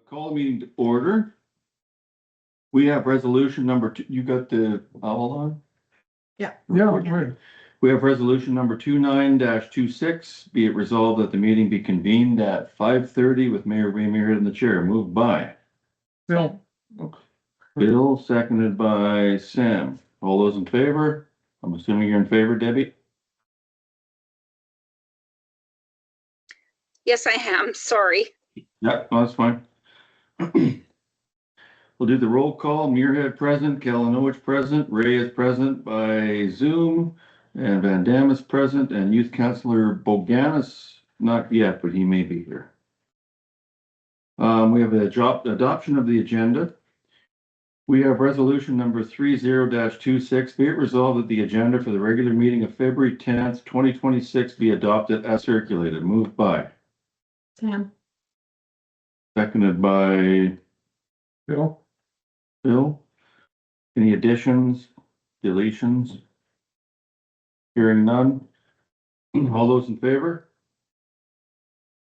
Call the meeting to order. We have resolution number two. You got the owl on? Yeah, Right. We have resolution number 29-26. Be it resolved that the meeting be convened at 5:30 with Mayor Ramier in the chair. Moved by Bill. Bill, seconded by Sam. All those in favor? I'm assuming you're in favor, Debbie? Yes, I am. Sorry. Yeah, that's fine. We'll do the roll call. Muirhead present, Kalinowicz present, Ray is present by Zoom, and Van Dam is present, and Youth Councillor Boganis, not yet, but he may be here. We have the adoption of the agenda. We have resolution number 30-26. Be it resolved that the agenda for the regular meeting of February 10th, 2026 be adopted as circulated. Moved by. Sam. Seconded by Bill. Bill. Any additions, deletions? Hearing none. All those in favor?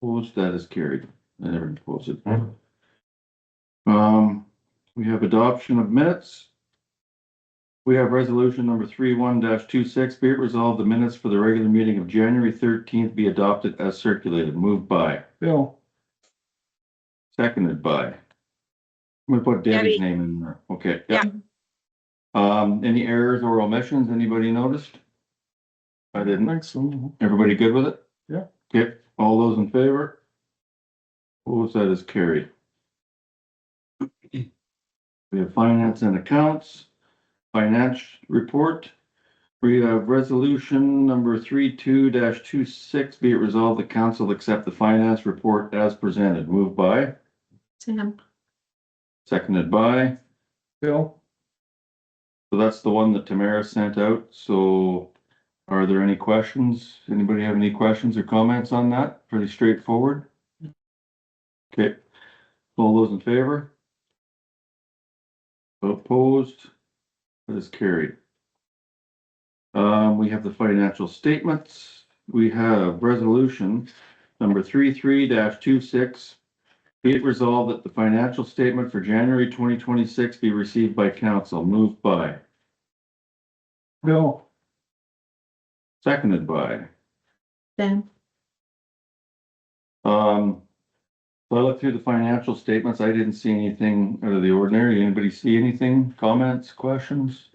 Opposed, that is carried. I never opposed it. We have adoption of minutes. We have resolution number 31-26. Be it resolved the minutes for the regular meeting of January 13th be adopted as circulated. Moved by. Bill. Seconded by. I'm gonna put Debbie's Debbie. name in there. Okay. Yeah. Any errors or omissions? Anybody noticed? I didn't. Thanks so. Everybody good with it? Yeah. Okay, all those in favor? Opposed, that is carried. We have finance and accounts, finance report. We have resolution number 32-26. Be it resolved the council accept the finance report as presented. Moved by, Sam. seconded by. Bill. So that's the one that Tamara sent out. So are there any questions? Anybody have any questions or comments on that? Pretty straightforward. Okay, all those in favor? Opposed? That is carried. We have the financial statements. We have resolution number 33-26. Be it resolved that the financial statement for January 2026 be received by council. Moved by. Bill. Seconded by. Sam. So I looked through the financial statements. I didn't see anything out of the ordinary. Anybody see anything? Comments, questions?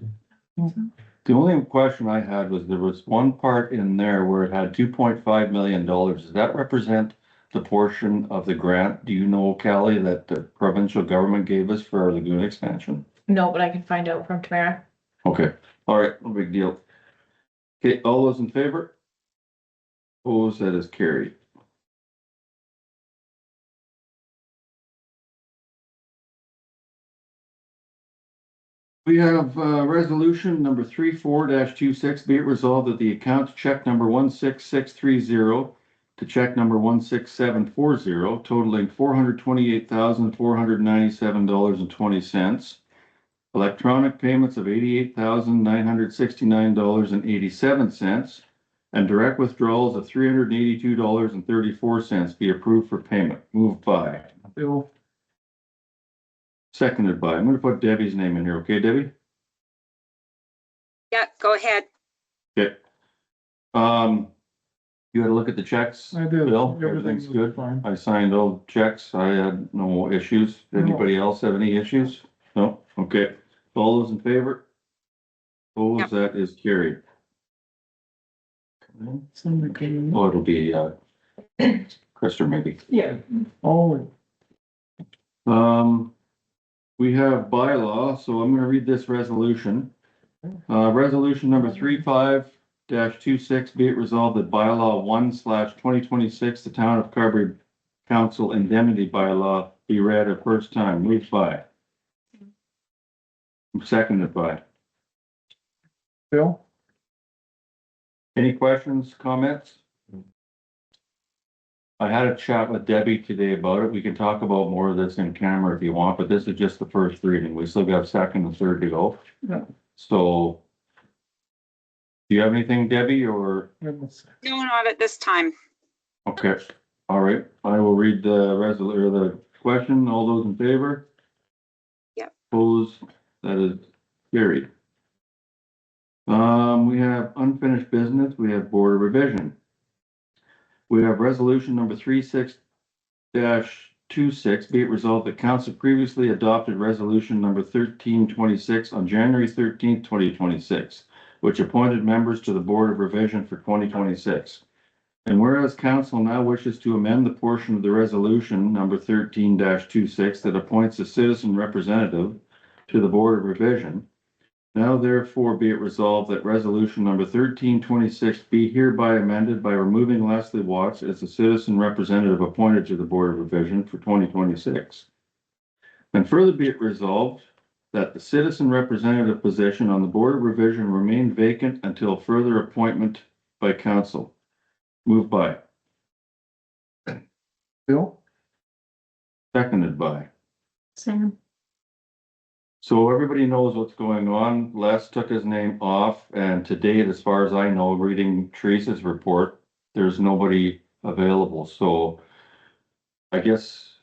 The only question I had was there was one part in there where it had $2.5 million. Does that represent the portion of the grant? Do you know, Callie, that the provincial government gave us for our lagoon expansion? No, but I can find out from Tamara. Okay, all right, no big deal. Okay, all those in favor? Opposed, that is carried. We have resolution number 34-26. Be it resolved that the account check number 16630 to check number 16740 totaling $428,497.20. Electronic payments of $88,969.87 and direct withdrawals of $382.34 be approved for payment. Moved by. Bill. Seconded by. I'm gonna put Debbie's name in here. Okay, Debbie? Yeah, go ahead. Okay. You had a look at the checks? I did. Bill, everything's good? Fine. I signed all the checks. I had no issues. Anybody else have any issues? No? Okay. All those in favor? Opposed, that is carried. Somebody came in. Oh, it'll be, Krister maybe. Yeah. Oh, We have bylaw, so I'm gonna read this resolution. Resolution number 35-26, be it resolved that bylaw 1/2026, the town of Carberry Council indemnity bylaw be read a first time. Moved by. Seconded by. Bill. Any questions, comments? I had a chat with Debbie today about it. We can talk about more of this in camera if you want, but this is just the first reading. We still got second and third to go. Yeah. So do you have anything, Debbie, or? No, not at this time. Okay, all right. I will read the resolution or the question? All those in favor? Yep. Opposed? That is carried. We have unfinished business. We have board of revision. We have resolution number 36-26, be it resolved that council previously adopted resolution number 1326 on January 13th, 2026, which appointed members to the board of revision for 2026. And whereas council now wishes to amend the portion of the resolution number 13-26 that appoints a citizen representative to the board of revision, now therefore be it resolved that resolution number 1326 be hereby amended by removing Leslie Watts as the citizen representative appointed to the board of revision for 2026. And further be it resolved that the citizen representative position on the board of revision remain vacant until further appointment by council. Moved by, Bill, seconded by. Sam, So everybody knows what's going on. Les took his name off, and to date, as far as I know, reading Teresa's report, there's nobody available, so I guess,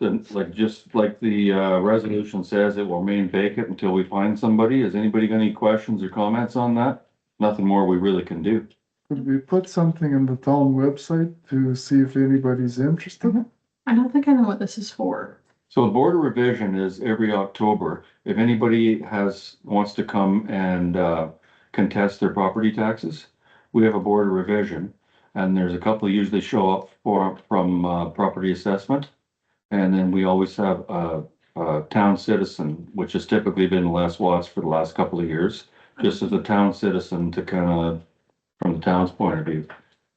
just like the resolution says, it will remain vacant until we find somebody. Has anybody got any questions or comments on that? Nothing more we really can do. could we put something on the town website to see if anybody's interested? I don't think I know what this is for. So the board of revision is every October. If anybody wants to come and contest their property taxes, we have a board of revision. And there's a couple usually show up from property assessment. And then we always have a town citizen, which has typically been Les Watts for the last couple of years, just as a town citizen to kind of, from the town's point of view.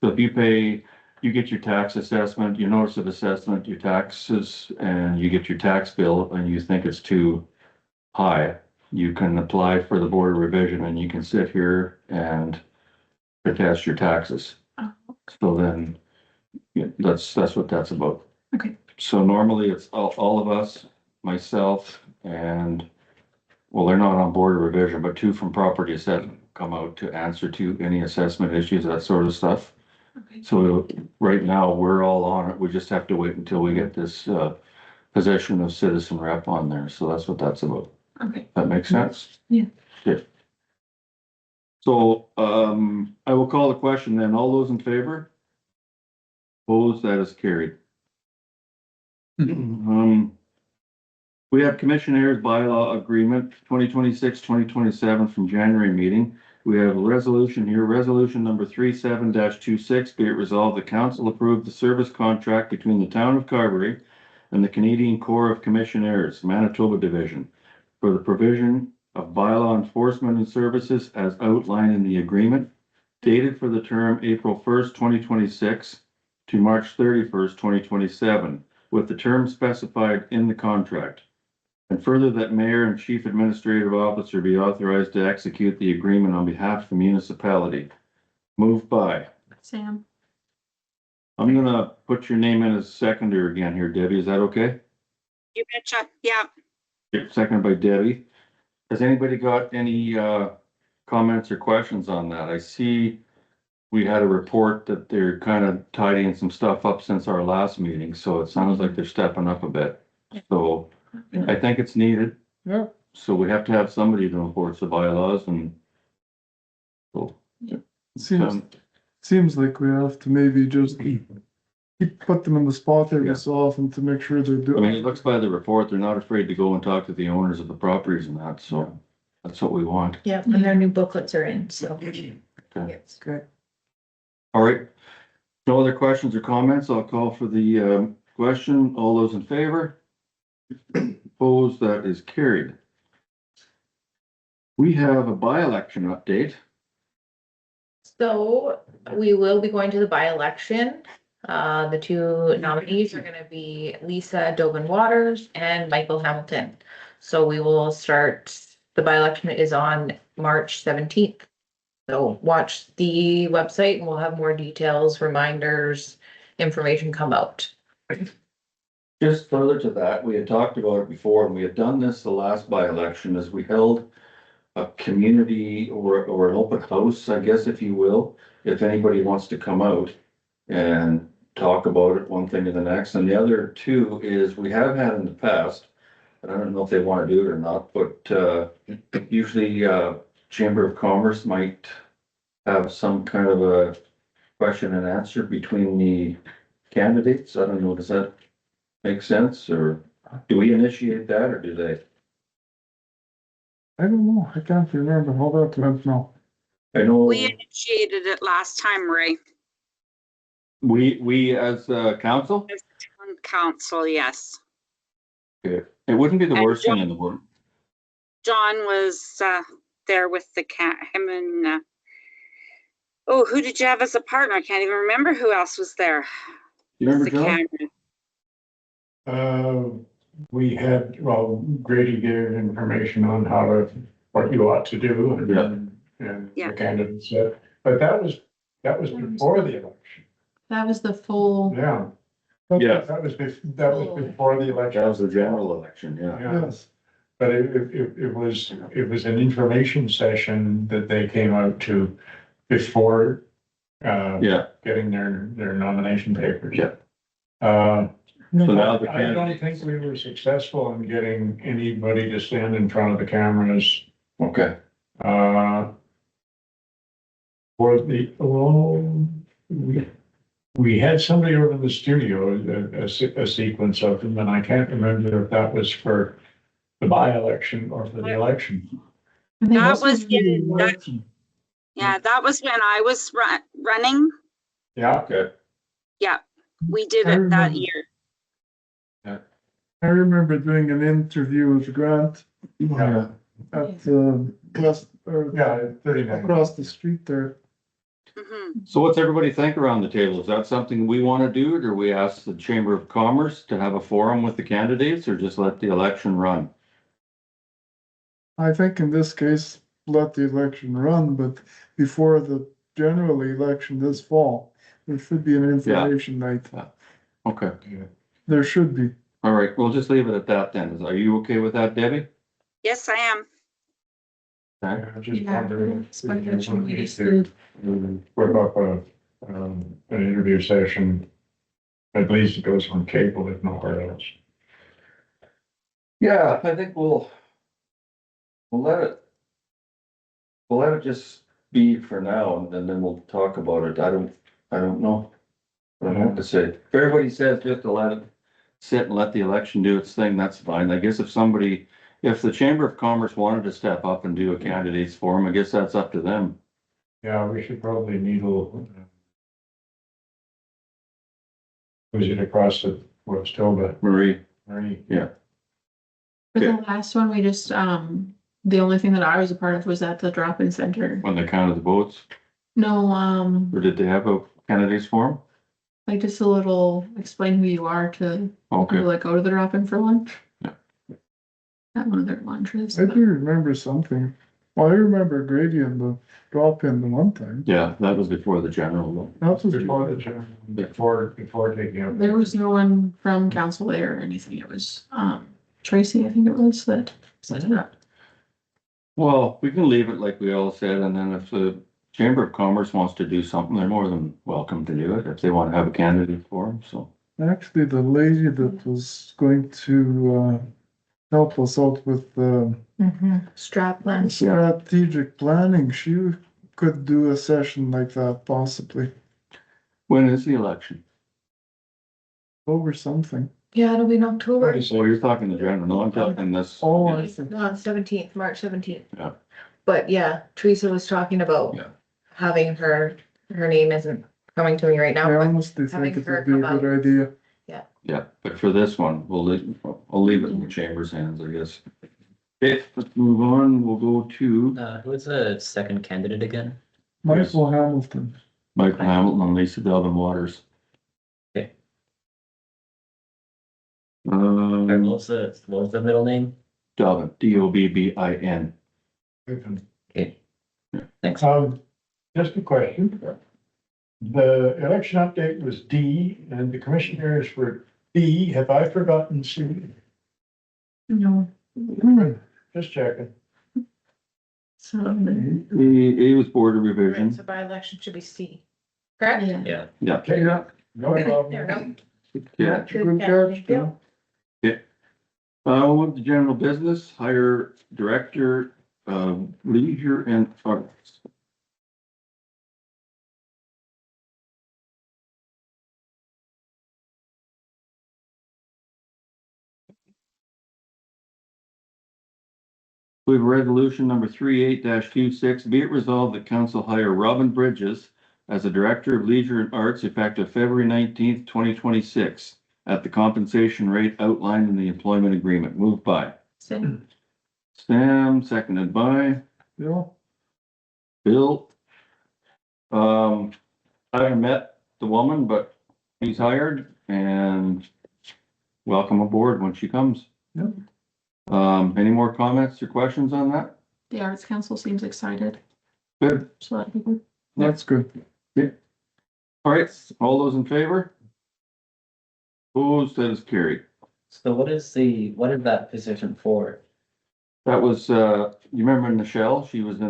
So if you pay, you get your tax assessment, your notice of assessment, your taxes, and you get your tax bill and you think it's too high, you can apply for the board of revision and you can sit here and contest your taxes. Oh. So then, yeah, that's what that's about. Okay. So normally it's all of us, myself, and, well, they're not on board of revision, but two from property assessment come out to answer to any assessment issues, that sort of stuff. Okay. So right now, we're all on it. We just have to wait until we get this position of citizen rep on there. So that's what that's about. Okay. That makes sense? Yeah. Okay. So I will call the question then. All those in favor? Opposed? That is carried. We have commissioners bylaw agreement 2026-2027 from January meeting. We have a resolution here, resolution number 37-26, be it resolved, the council approved the service contract between the town of Carberry and the Canadian Corps of Commissioners, Manitoba Division, for the provision of bylaw enforcement and services as outlined in the agreement, dated for the term April 1st, 2026 to March 31st, 2027, with the term specified in the contract. And further, that mayor and chief administrative officer be authorized to execute the agreement on behalf of the municipality. Moved by. Sam, I'm gonna put your name in as seconder again here, Debbie. Is that okay? You betcha. Yeah. Yep, seconded by Debbie. Has anybody got any comments or questions on that? I see we had a report that they're kind of tidying some stuff up since our last meeting, so it sounds like they're stepping up a bit. So I think it's needed. Yeah. So we have to have somebody to enforce the bylaws and. So, Seems like we have to maybe just put them in the spot every Yeah. so often to make sure they're I doing. mean, it looks by the report, they're not afraid to go and talk to the owners of the properties and that, so that's what we want. Yeah, and their new booklets are in, so. Okay. Yes. Okay. All right. No other questions or comments? I'll call for the question. All those in favor? Opposed? That is carried. We have a by-election update. So we will be going to the by-election. The two nominees are gonna be Lisa Dovin Waters and Michael Hamilton. So we will start, the by-election is on March 17th. So watch the website and we'll have more details, reminders, information come out. Just further to that, we had talked about it before, and we had done this the last by-election, as we held a community or an open house, I guess, if you will, if anybody wants to come out and talk talk about it, one thing to the next, and the other two is we have had in the past. And I don't know if they wanna do it or not, but usually Chamber of Commerce might have some kind of a question and answer between the candidates. I don't know, does that make sense, or do we initiate that, or do they? I don't know, I can't remember how that went now. I know We initiated it last time, Ray, we as council, on council, yes. it wouldn't be the And worst thing in the world. John was there with him and, oh, who did you have as a partner? I can't even remember who else was there. You remember The John? Cameron. We had, well, Grady gave information on what you ought to do and Yeah. the candidates said, but that was before the election. That was the full, Yeah. Yeah. That was before the election. That was the general election, yeah. Yeah. Yes, But it was an information session that they came out to before Yeah, getting their nomination papers. Yeah. So so now the I don't candidates, think we were successful in getting anybody to stand in front of the cameras, okay, for we had somebody over in the studio, a sequence of them, and I can't remember if that was for the by-election or for the election. I think That also was for the in- that- election. Yeah, that was when I was running. Yeah, okay. We did I it that remember. year. I remember doing an interview with Grant yeah, at or yeah, 39. across the street there. Mhm. So what's everybody think around the table? Is that something we want to do, or do we ask the Chamber of Commerce to have a forum with the candidates, or just let the election run? I think in this case, let the election run, but before the general election this fall, there should be an information night. Okay, There should be. all right, we'll just leave it at that then. Are you okay with that, Debbie? Yes, I am. Okay. Yeah, just Yeah, wondering. it's my question, we just did. Whip up an interview session. At least it goes on cable if nowhere else. Yeah, I think we'll let it just be for now, and then we'll talk about it. I don't know. I don't know what to say. If everybody says just to let it sit and let the election do its thing, that's fine. I guess if the Chamber of Commerce wanted to step up and do a candidates forum, I guess that's up to them. Yeah, we should probably needle. Was it across the, what's Toba, Marie, Marie? For the last one, we just, the only thing that I was a part of was at the drop-in center. when they counted the votes, No, or did they have a candidates forum? like just a little explain who you are to people Okay, that go to the drop-in for lunch. Yeah. At one of their lunches. I do remember something. Well, I remember Grady and the drop in the one time. yeah, that was before the general vote. That was Before the, before taking up. There was no one from council there or anything. It was, Tracy, I think it was that said that. Well, we can leave it like we all said, and then if the Chamber of Commerce wants to do something, they're more than welcome to do it, if they want to have a candidate forum, so. actually the lady that was going to help us out with Strap lunch. strategic planning. She could do a session like that possibly When is the election? over something. Yeah, it'll be in October. Oh, you're talking the general, no, I'm talking this. Oh, I see. No, 17th, March 17th. Yeah. But yeah, Teresa was talking about Yeah. having her name isn't coming to me right now, I but honestly having think it her would be a come good idea. Yeah, but for this one, I'll leave it in the Chamber's hands, I guess. Okay, let's move on, we'll go to Who's the second candidate again? Michael Hamilton. Michael Hamilton and Lisa Delvin Waters. Okay. Or Um, what was the middle name? Delvin, Dobbin. Okay. Thanks. Just a question. The election update was D and the commissioners were B. Have I forgotten C? No, Just checking. so, A was Board of right, Revision. so by election should be C. Correct? yeah. Yeah. Yeah, Okay, No There we problem. go. Yeah. Good catch, Joe. We'll move to general business, hire director of leisure and arts. We have resolution number 38-26. Be it resolved that council hire Robin Bridges as the director of leisure and arts effective February 19th, 2026 at the compensation rate outlined in the employment agreement. Moved by Same. Sam, seconded by Bill, Bill. I haven't met the woman, but he's hired and welcome aboard when she comes. Yep. Any more comments or questions on that? The Arts Council seems excited. Good. So a lot of people. that's good. All right, all those in favor? Opposed, that is carried. So what is that position for? That was, you remember Michelle? She was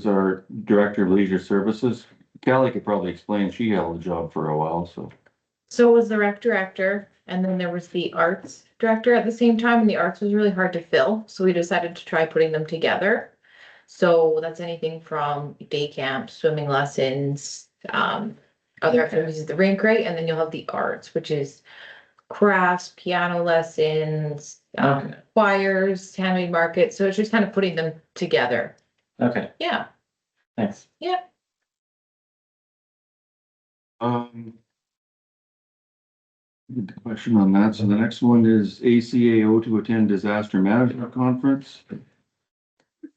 our Director of Leisure Services. Kelly could probably explain, she held the job for a while, so. So it was the rec director, and then there was the arts director at the same time, and the arts was really hard to fill, so we decided to try putting them together. So that's anything from day camp, swimming lessons, other activities at the rink, right? And then you'll have the arts, which is crafts, piano lessons, Okay. choirs, handmade market. So it's just kind of putting them together. Okay, Yeah, thanks. yeah. Good question on that. So the next one is ACAO to attend disaster management conference.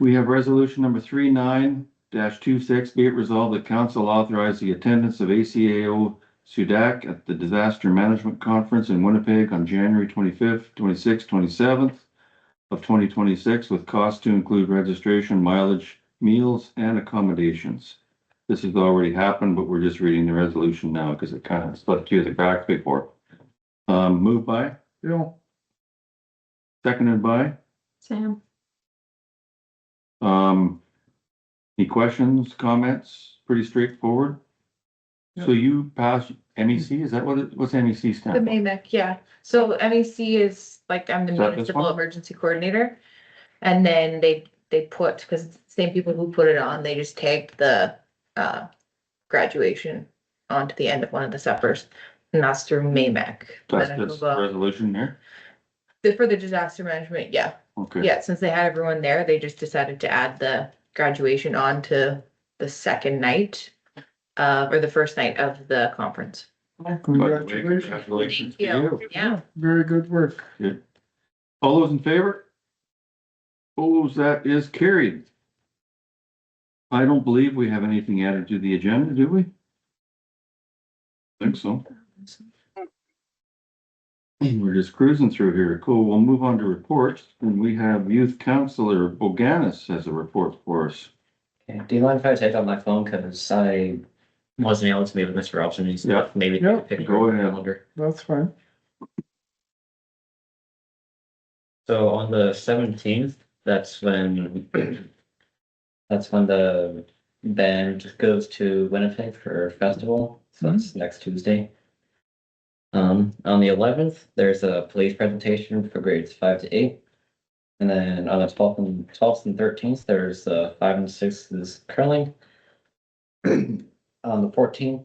We have resolution number 39-26. Be it resolved that council authorize the attendance of ACAO SUDAC at the disaster management conference in Winnipeg on January 25th, 26th, 27th of 2026 with cost to include registration, mileage, meals and accommodations. This has already happened, but we're just reading the resolution now because it kind of slipped through the cracks before. Moved by, Bill, seconded by, Sam. any questions, comments? Pretty straightforward. So you passed MEC, is that what's MEC The stand for? MAMEC, yeah. So MEC is like, I'm the Is that this municipal one? emergency coordinator. And then they put, because it's the same people who put it on, they just tagged the graduation onto the end of one of the suppers. And that's through MAMEC. That's this Manitoba. resolution here? For the disaster management, yeah. Okay. Yeah, since they had everyone there, they just decided to add the graduation on to the second night. Or the first night of the conference. congratulations. Congratulations to Thank you. you. Yeah. Very good work. Good. All those in favor? Opposed, that is carried. I don't believe we have anything added to the agenda, do we? Think so. We're just cruising through here. Cool. We'll move on to reports and we have youth counselor Boganis has a report for us. Okay, do you mind if I take out my phone, cause I wasn't able to meet with Mr. Robson, he's Yeah. maybe Yeah. pick Go ahead. calendar. That's fine. So on the 17th, that's when the band goes to Winnipeg for festival, so that's next Tuesday. On the 11th, there's a police presentation for grades 5 to 8. And then on the 12th and 13th, there's 5 and 6s curling. On the 14th,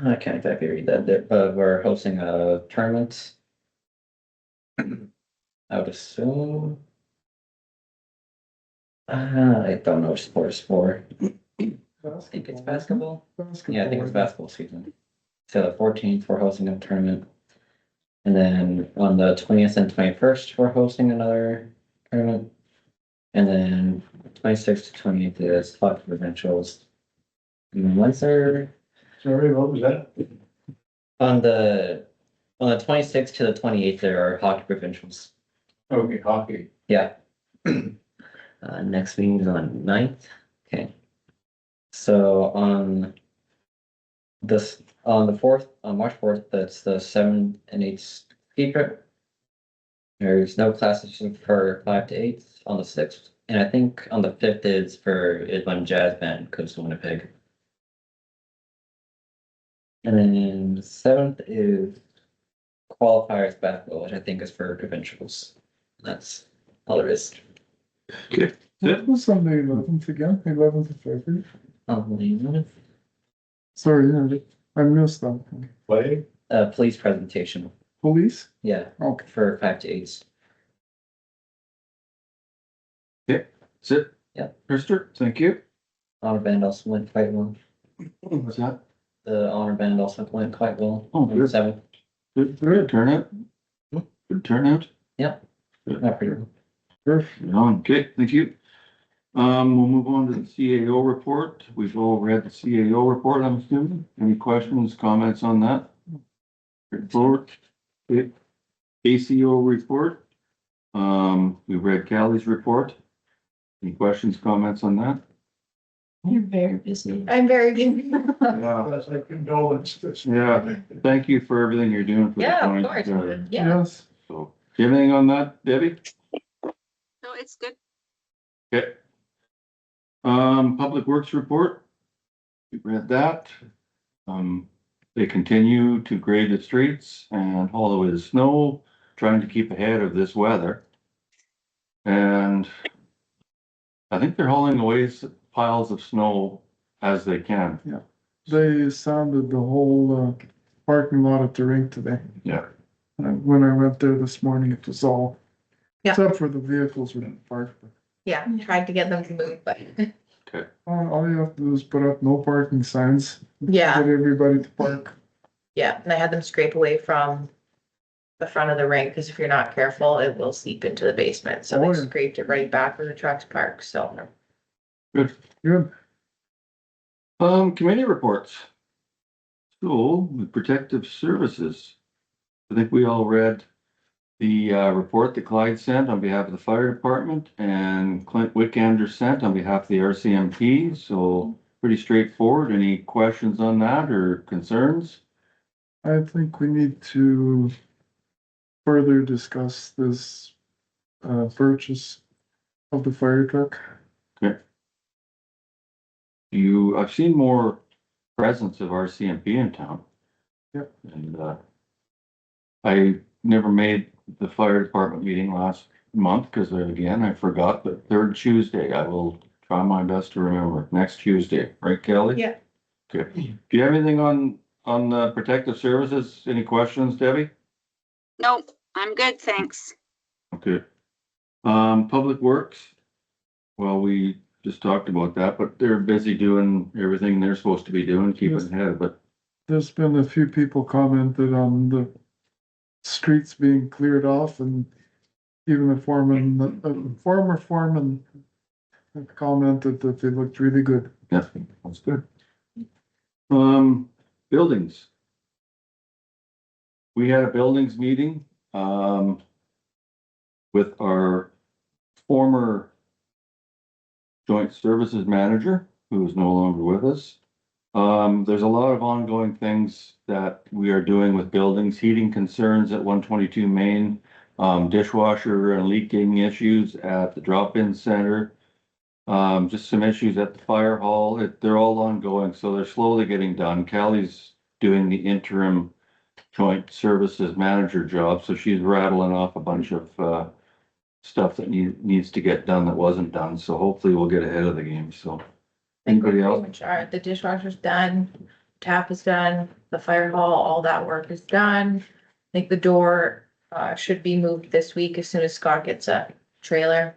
I can't exactly read that there, but we're hosting a tournament. I would assume. I don't know what sport it's for. I think it's basketball. Yeah, I think it's basketball season. So the 14th, we're hosting a tournament. And then on the 20th and 21st, we're hosting another tournament. And then 26th to 28th is hockey provincials. And then when's there? Sorry, what was that? On the 26th to the 28th, there are hockey provincials. Okay, hockey. Yeah. Next meeting is on 9th. Okay. So on the 4th, on March 4th, that's the 7 and 8 ski trip. There's no classes for 5 to 8. On the 6th, And I think on the 5th is when jazz band comes to Winnipeg. And then the 7th is qualifiers basketball, which I think is for provincials. That's all there is. Okay. What was on the 11th again? 11th of February? Sorry, yeah, I missed that. Play, Police presentation, Police? yeah, Okay. for 5 to 8. That's it? Yeah. Krister, thank you. Honor band also went quite well. What's that? The honor band also went quite well. Oh, on the good. 7th. Good turnout. Good turnout. Yep. Not pretty well. Perfect. Right on. Okay, thank you. We'll move on to the CAO report. We've all read the CAO report, I'm assuming. Any questions, comments on that? Report. Okay. ACO report. We read Callie's report. Any questions, comments on that? You're very busy. I'm very busy. Yeah, that's like condolences. yeah. Thank you for everything you're doing for the Yeah, county. of course. together. Yeah. Yes. So, do you have anything on that, Debbie? No, it's good. Okay. Public Works report. We read that. They continue to grade the streets and haul away the snow, trying to keep ahead of this weather. And I think they're hauling away piles of snow as they can. They sounded the whole parking lot at the rink today. Yeah. When I went there this morning, it was all, Yeah. except for the vehicles were parked. Yeah, tried to get them to move, but All you have to do is put up no parking signs. yeah, Get everybody to park. yeah. And I had them scrape away from the front of the rink, because if you're not careful, it will seep into the basement. So Oh, they yeah. scraped it right back where the trucks parked, so. Good. Good. Committee reports. So, the protective services. I think we all read the report that Clyde sent on behalf of the fire department and Clint Wickander sent on behalf of the RCMP. So pretty straightforward. Any questions on that or concerns? I think we need to further discuss this purchase of the fire truck. I've seen more presence of RCMP in town. Yep. And I never made the fire department meeting last month because again, I forgot, but third Tuesday, I will try my best to remember. Next Tuesday, right, Kelly? Yeah. Okay. Do you have anything on protective services? Any questions, Debbie? Nope, I'm good, thanks. Okay. Public Works. Well, we just talked about that, but they're busy doing everything they're supposed to be doing, keeping Yes. ahead, but There's been a few people commented on the streets being cleared off, and even a former foreman commented that they looked really good. yeah, that's good. Buildings. We had a buildings meeting, with our former joint services manager, who is no longer with us. There's a lot of ongoing things that we are doing with buildings, heating concerns at 122 Main, dishwasher and leaking issues at the drop-in center. Just some issues at the fire hall. They're all ongoing, so they're slowly getting done. Callie's doing the interim joint services manager job, so she's rattling off a bunch of stuff that needs to get done that wasn't done. So hopefully we'll get ahead of the game. So I think we anybody pretty else? much are. The dishwasher's done, tap is done, the fire hall, all that work is done. I think the door should be moved this week as soon as Scott gets a trailer.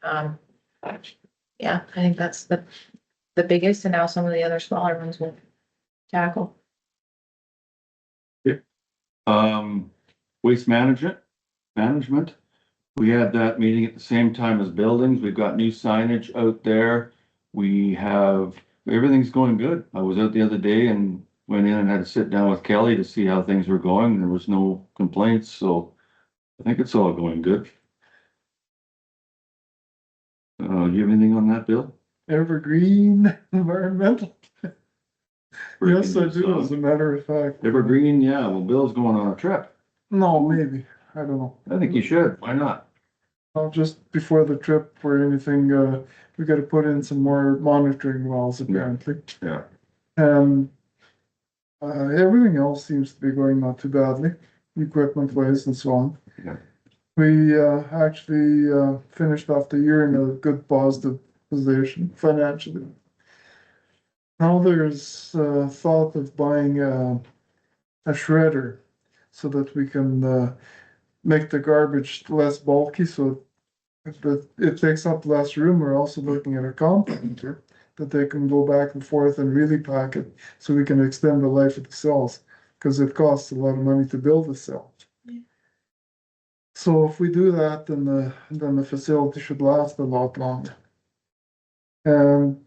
Yeah, I think that's the biggest, and now some of the other smaller ones will tackle. Waste management. We had that meeting at the same time as buildings. We've got new signage out there. Everything's going good. I was out the other day and went in and had to sit down with Kelly to see how things were going. There was no complaints, so I think it's all going good. You have anything on that, Bill? Evergreen Environmental. Yes, I do, as a matter of fact. Evergreen, yeah. Well, Bill's going on a trip. No, maybe, I don't know. I think you should. Why not? Just before the trip or anything, we gotta put in some more monitoring wells apparently. Yeah. And everything else seems to be going not too badly, equipment wise and so on. Yeah. We actually finished off the year in a good positive position financially. Now there's thought of buying a shredder so that we can make the garbage less bulky, so it takes up less room. We're also looking at a compactor that they can go back and forth and really pack it, so we can extend the life of the cells, because it costs a lot of money to build a cell. So if we do that, then the facility should last a lot longer. And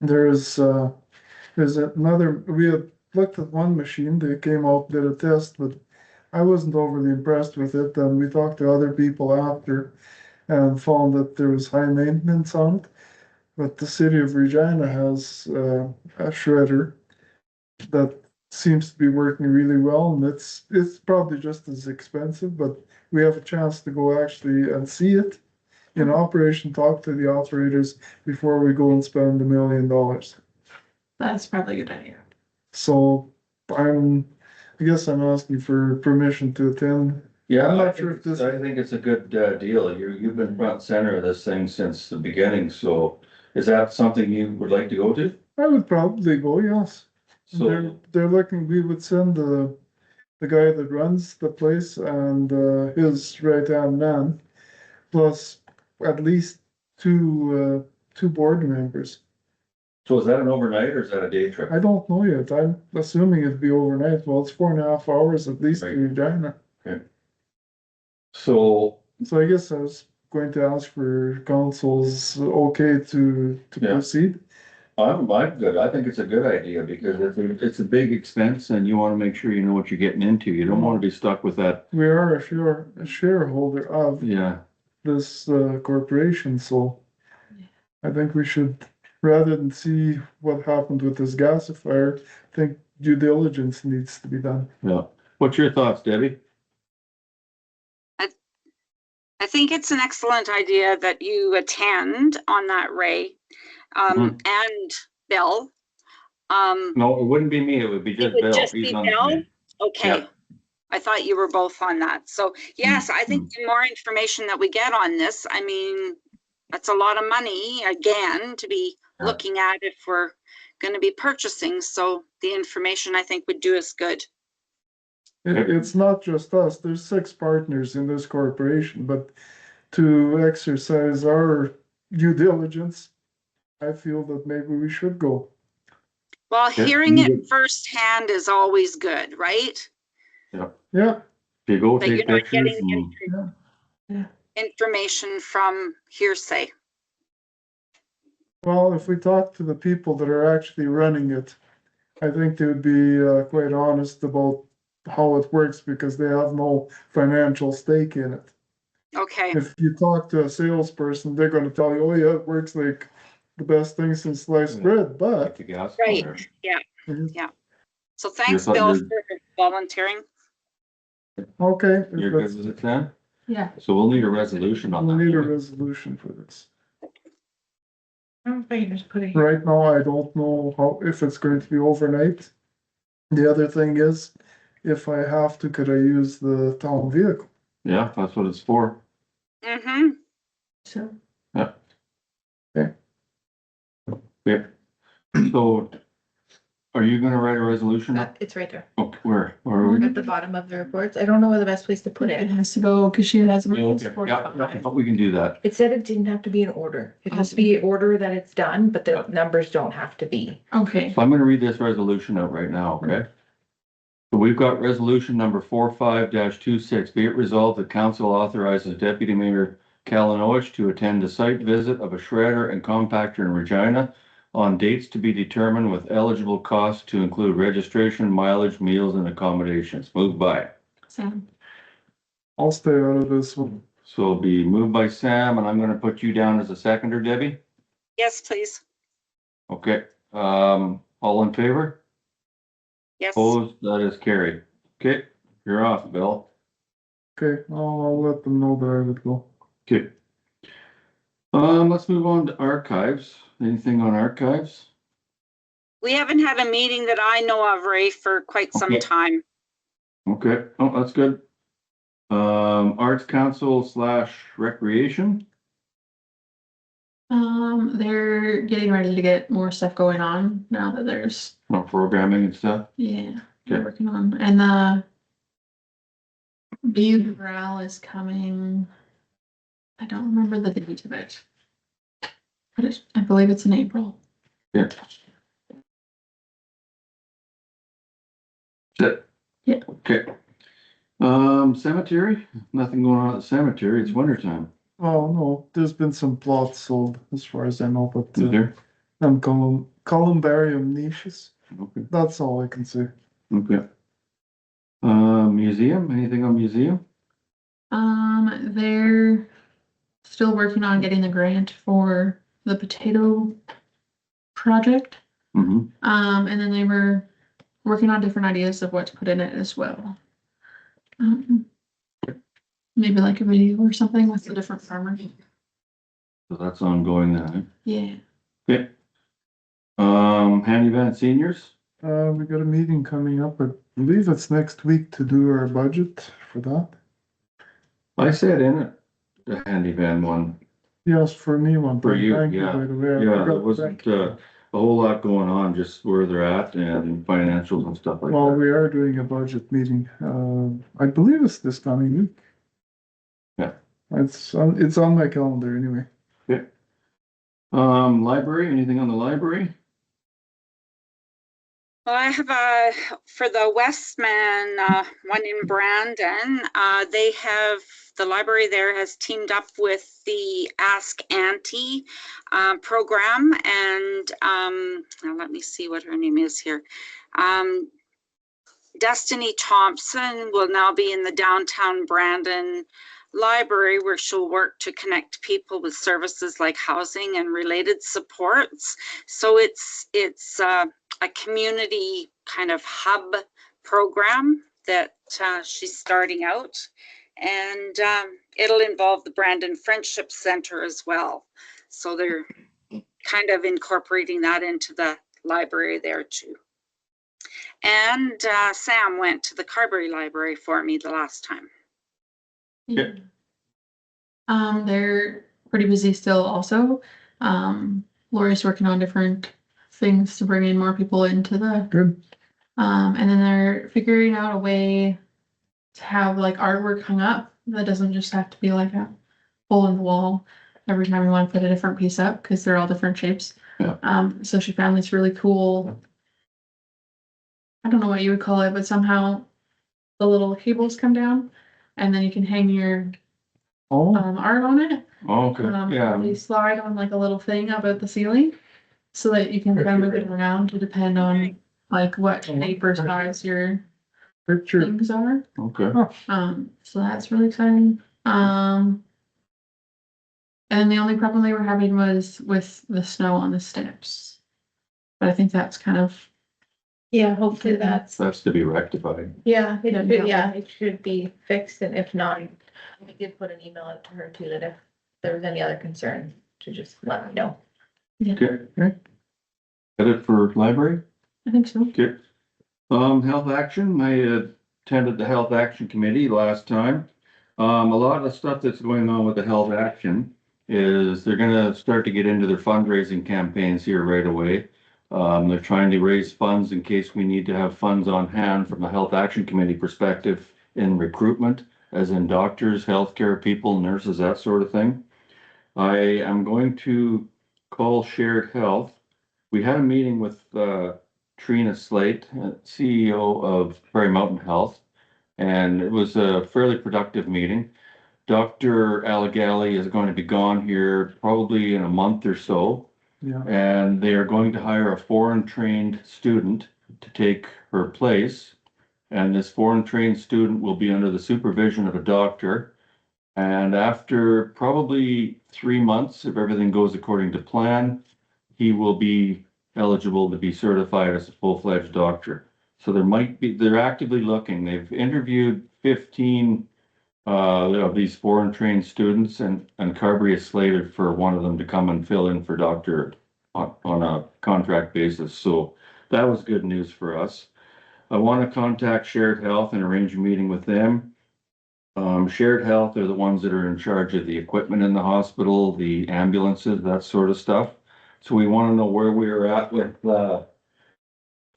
there's another, we had looked at one machine, they came out, did a test, but I wasn't overly impressed with it, and we talked to other people after and found that there was high maintenance on it. But the city of Regina has a shredder that seems to be working really well, and it's probably just as expensive, but we have a chance to go actually and see it in operation, talk to the operators before we go and spend $1 million. That's probably a good idea. So I guess I'm asking for permission to attend. Yeah, I'm not I sure think, if this- I think it's a good you've been front and center of this thing since the beginning, so is that something you would like to go to? I would probably go, yes. So, They're looking, we would send the guy that runs the place and his right-hand man, plus at least two board members. so is that an overnight or is that a day trip? I don't know yet. I'm assuming it'd be overnight. Well, it's 4.5 hours at least to Right. Regina. So, So I guess I was going to ask for council's okay to Yeah. proceed. I'm good. I think it's a good idea because it's a big expense and you wanna make sure you know what you're getting into. You don't wanna be stuck with that. We are a shareholder of Yeah, this corporation, so I think we should, rather than see what happened with this gasifier, I think due diligence needs to be done. yeah. What's your thoughts, Debbie? I think it's an excellent idea that you attend on that, Ray, and Bill. No, it wouldn't be me. It would be It just would Bill. just He's be on the Bill? committee. Okay. Yeah. I thought you were both on that. So yes, I think the more information that we get on this, I mean, that's a lot of money again to be Yeah. looking at if we're gonna be purchasing. So the information I think would do us good. It's not just us, there's 6 partners in this corporation, but to exercise our due diligence, I feel that maybe we should go. Well, Yeah, hearing you it would- firsthand is always good, right? Yeah, If you go That you're take not pictures getting and, information from hearsay. well, if we talk to the people that are actually running it, I think they would be quite honest about how it works because they have no financial stake in it. Okay, If you talk to a salesperson, they're gonna tell you, oh yeah, it works like the best thing since sliced bread, like but. the gas. right, fire. yeah. Mhm. So thanks, thought Bill, you're- for volunteering. Okay, if You're good that's- with it then? Yeah. So we'll need a resolution on we'll that. need a resolution for this. If I can just put it. Right now, I don't know if it's going to be overnight. The other thing is, if I have to, could I use the town vehicle? Yeah, that's what it's for. Mm-hmm. So, Yeah. So are you gonna write a resolution? It's right there, Oh, where are we? at the bottom of the reports. I don't know where the best place to put it it. has to go, cause she has. Yeah, okay. Yeah, but we can do that. It said it didn't have to be in order. It has to be order that it's done, but the numbers don't have to be. Okay, So I'm gonna read this resolution out right now, okay? So we've got resolution number 45-26. Be it resolved, the council authorizes Deputy Mayor Kalanowicz to attend a site visit of a shredder and compactor in Regina on dates to be determined with eligible costs to include registration, mileage, meals, and accommodations. Moved by. Sam. I'll stay out of this one. So it'll be moved by Sam, and I'm gonna put you down as a seconder, Debbie. Yes, please. Okay, all in favor? Yes. Opposed? That is carried. Okay, you're off, Bill. Okay, I'll let them know that I would go. Okay. Let's move on to archives. Anything on archives? We haven't had a meeting that I know of, Ray, for quite some Okay. time. Okay, oh, that's good. Arts Council / Recreation. They're getting ready to get more stuff going on now that there's, No programming and stuff. yeah, they're Okay. working on, and the Beaver is coming. I don't remember the date of it. But I believe it's in April. Yeah. That. Yeah. Okay. Cemetery, nothing going on at the cemetery. It's winter time. Oh, no, there's been some plots sold as far as I know, but Is there? and columbarium niches. Okay, That's all I can say. okay. Museum, anything on museum? They're still working on getting the grant for the potato project. Mm-hmm. And then they were working on different ideas of what to put in it as well. Maybe like a video or something with the different farmers. So that's ongoing then. Yeah. Okay. Handy Van Seniors, We got a meeting coming up, I believe it's next week to do our budget for that. I said in it, the Handy Van one. Yes, for me one For time. you, Thank yeah. by the way. I Yeah, forgot there to wasn't, thank you. a whole lot going on, just where they're at and financials and stuff like Well, that. we are doing a budget meeting, I believe it's this coming week. Yeah. It's on my calendar anyway. Library, anything on the library? Well, I have for the Westman, one in Brandon, the library there has teamed up with the Ask Auntie program, and now let me see what her name is here. Destiny Thompson will now be in the downtown Brandon library, where she'll work to connect people with services like housing and related supports. So it's a community kind of hub program that she's starting out, and it'll involve the Brandon Friendship Center as well. So they're kind of incorporating that into the library there too. And Sam went to the Carberry Library for me the last time. Yeah. They're pretty busy still also. Lori's working on different things to bring in more people into the, Good. and then they're figuring out a way to have like artwork hung up that doesn't just have to be like a hole in the wall every time you want to put a different piece up, because they're all different shapes. Yeah. So she found this really cool, I don't know what you would call it, but somehow the little cables come down and then you can hang your Oh, art on it. Okay, yeah, They slide on like a little thing up at the ceiling so that you can kind of move it around to depend on like what shape or size your picture. things are. okay. So that's really exciting. And the only problem they were having was with the snow on the steps. But I think that's kind of, Yeah, hopefully that's, That's to be rectified. yeah, Yeah. it should be fixed, and if not, we did put an email out to her too, that if there was any other concern, to just let me know. Okay. Headed for library? I think so. Okay. Health action, I attended the health action committee last time. A lot of the stuff that's going on with the health action is they're gonna start to get into their fundraising campaigns here right away. They're trying to raise funds in case we need to have funds on hand from the health action committee perspective in recruitment, as in doctors, healthcare people, nurses, that sort of thing. I am going to call Shared Health. We had a meeting with Trina Slate, CEO of Prairie Mountain Health, and it was a fairly productive meeting. Dr. Allegali is going to be gone here probably in a month or so, Yeah, and they are going to hire a foreign trained student to take her place. And this foreign trained student will be under the supervision of a doctor. And after probably 3 months, if everything goes according to plan, he will be eligible to be certified as a full-fledged doctor. So they're actively looking. They've interviewed 15 of these foreign trained students, and Carberry is slated for one of them to come and fill in for Dr. on a contract basis. So that was good news for us. I want to contact Shared Health and arrange a meeting with them. Shared Health are the ones that are in charge of the equipment in the hospital, the ambulances, that sort of stuff. So we want to know where we are at with, the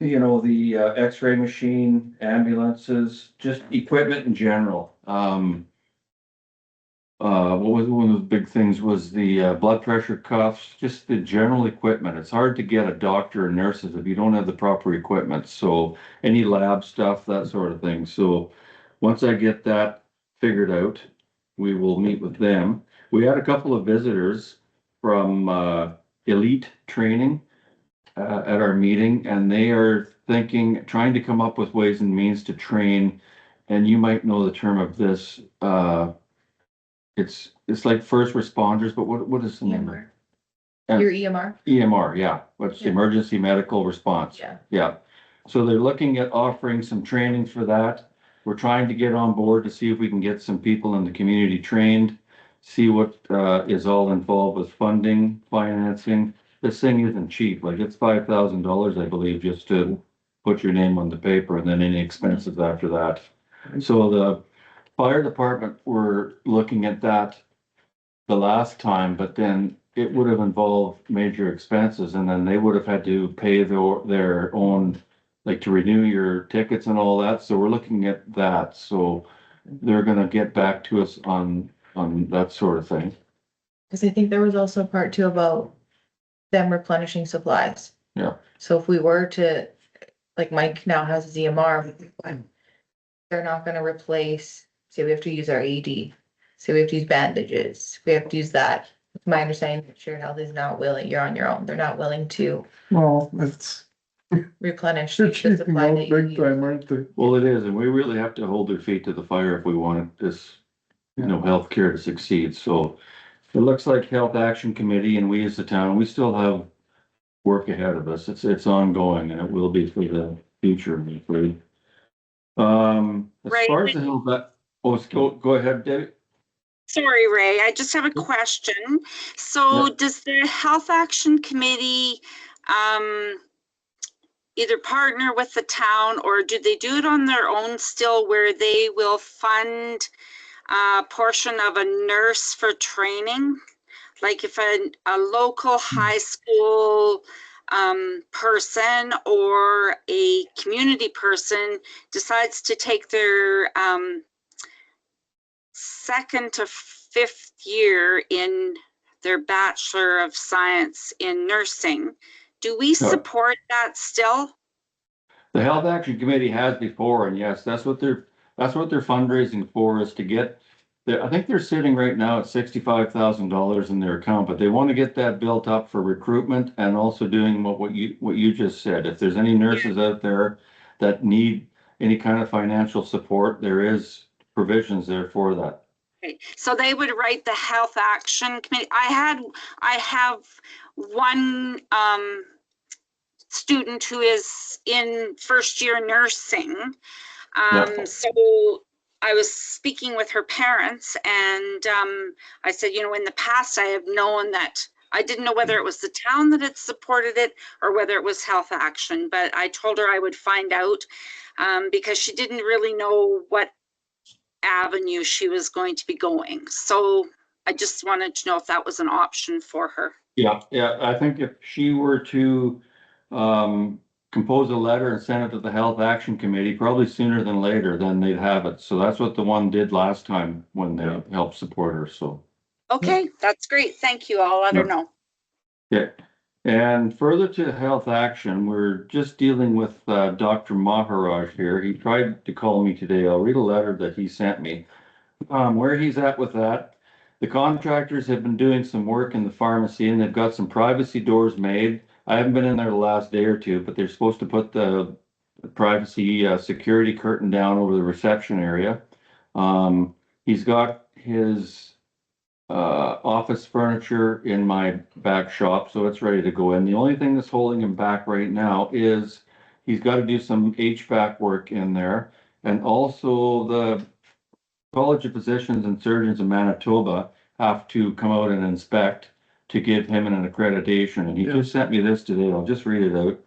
X-ray machine, ambulances, just equipment in general. What was one of the big things was the blood pressure cuffs, just the general equipment. It's hard to get a doctor and nurses if you don't have the proper equipment. So any lab stuff, that sort of thing. So once I get that figured out, we will meet with them. We had a couple of visitors from Elite Training at our meeting, and they are trying to come up with ways and means to train. And you might know the term of this. It's like first responders, but what is the name of it? EMR. Your EMR? EMR, yeah, what's Yeah. emergency medical response? Yeah. Yeah, so they're looking at offering some training for that. We're trying to get on board to see if we can get some people in the community trained, see what is all involved with funding, financing. This thing isn't cheap, like it's $5,000, I believe, just to put your name on the paper, and then any expenses after that. So the fire department were looking at that the last time, but then it would have involved major expenses, and then they would have had to pay their own, like to renew your tickets and all that. So we're looking at that. So they're gonna get back to us on that sort of thing. Cause I think there was also part too about them replenishing supplies. Yeah. So if we were to, like Mike now has his EMR, they're not gonna replace, say we have to use our AED, say we have to use bandages, we have to use that. It's my understanding that Shared Health is not willing, you're on your own, they're not willing to Well, it's, replenish they're the cheaping supply out that you big use. time, aren't they? Well, it is, and we really have to hold their feet to the fire if we want this, healthcare to succeed. So it looks like Health Action Committee and we as the town, we still have work ahead of us. It's ongoing, and it will be for the future, I'm afraid. As Right. far as the health, go ahead, David. Sorry, Ray, I just have a question. So does the Health Action Committee either partner with the town, or do they do it on their own still, where they will fund a portion of a nurse for training? Like if a local high school person or a community person decides to take their second to fifth year in their Bachelor of Science in Nursing, do we support that still? The Health Action Committee has before, and yes, that's what they're fundraising for, is to get. I think they're sitting right now at $65,000 in their account, but they want to get that built up for recruitment and also doing what you just said. If there's any nurses out there that need any kind of financial support, there is provisions there for that. Okay. So they would write the Health Action Committee. I have one student who is in first year nursing. So I was speaking with her parents, and I said, in the past I have known that I didn't know whether it was the town that had supported it or whether it was Health Action, but I told her I would find out because she didn't really know what avenue she was going to be going. So I just wanted to know if that was an option for her. Yeah, I think if she were to compose a letter and send it to the Health Action Committee, probably sooner than later, then they'd have it. So that's what the one did last time when they helped support her, so. Okay, that's great. Thank you. I'll let her know. Yeah, and further to Health Action, we're just dealing with Dr. Maharaj here. He tried to call me today. I'll read a letter that he sent me. Where he's at with that, the contractors have been doing some work in the pharmacy, and they've got some privacy doors made. I haven't been in there the last day or two, but they're supposed to put the privacy security curtain down over the reception area. He's got his office furniture in my back shop, so it's ready to go in. The only thing that's holding him back right now is he's got to do some HVAC work in there, and also College of Physicians and Surgeons of Manitoba have to come out and inspect to give him an accreditation, and he Yeah. just sent me this today. I'll just read it out.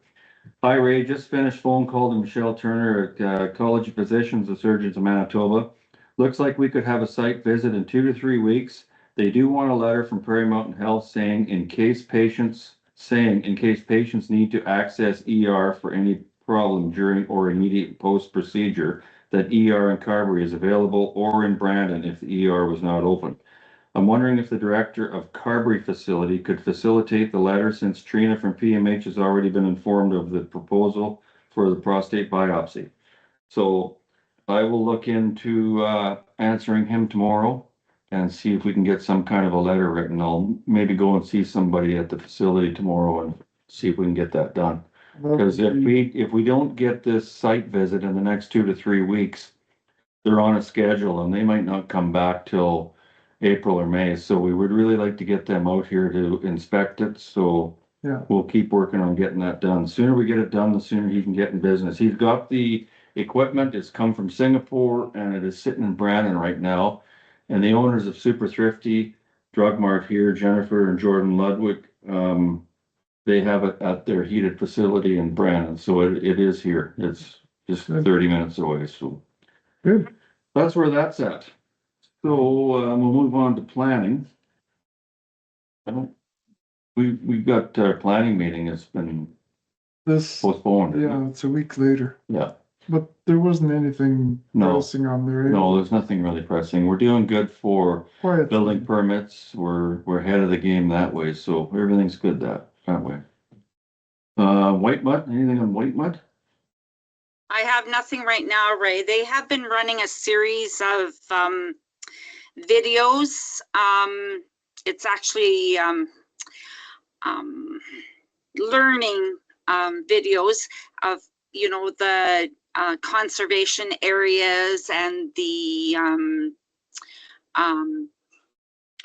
Hi Ray, just finished phone call to Michelle Turner at College of Physicians and Surgeons of Manitoba. Looks like we could have a site visit in 2 to 3 weeks. They do want a letter from Prairie Mountain Health saying in case patients need to access ER for any problem during or immediate post-procedure, that ER in Carberry is available, or in Brandon if the ER was not open. I'm wondering if the director of Carberry facility could facilitate the letter, since Trina from PMH has already been informed of the proposal for the prostate biopsy. So I will look into answering him tomorrow and see if we can get some kind of a letter written. I'll maybe go and see somebody at the facility tomorrow and see if we can get that done. Because if we don't get this site visit in the next 2 to 3 weeks, they're on a schedule and they might not come back till April or May. So we would really like to get them out here to inspect it. So Yeah. we'll keep working on getting that done. The sooner we get it done, the sooner he can get in business. He's got the equipment. It's come from Singapore and it is sitting in Brandon right now. And the owners of Super Thrifty Drug Mart here, Jennifer and Jordan Ludwig, they have it at their heated facility in Brandon. So it is here. It's just 30 minutes away. So Good. that's where that's at. So we'll move on to planning. We've got our planning meeting. It's been This, postponed. yeah, it's a week later, Yeah. but there wasn't anything No. pressing on there. No, there's nothing really pressing. We're doing good for Quiet. building permits. We're ahead of the game that way. So everything's good that way. White Mud, anything on White Mud? I have nothing right now, Ray. They have been running a series of videos. It's actually learning videos of, you know, the conservation areas and the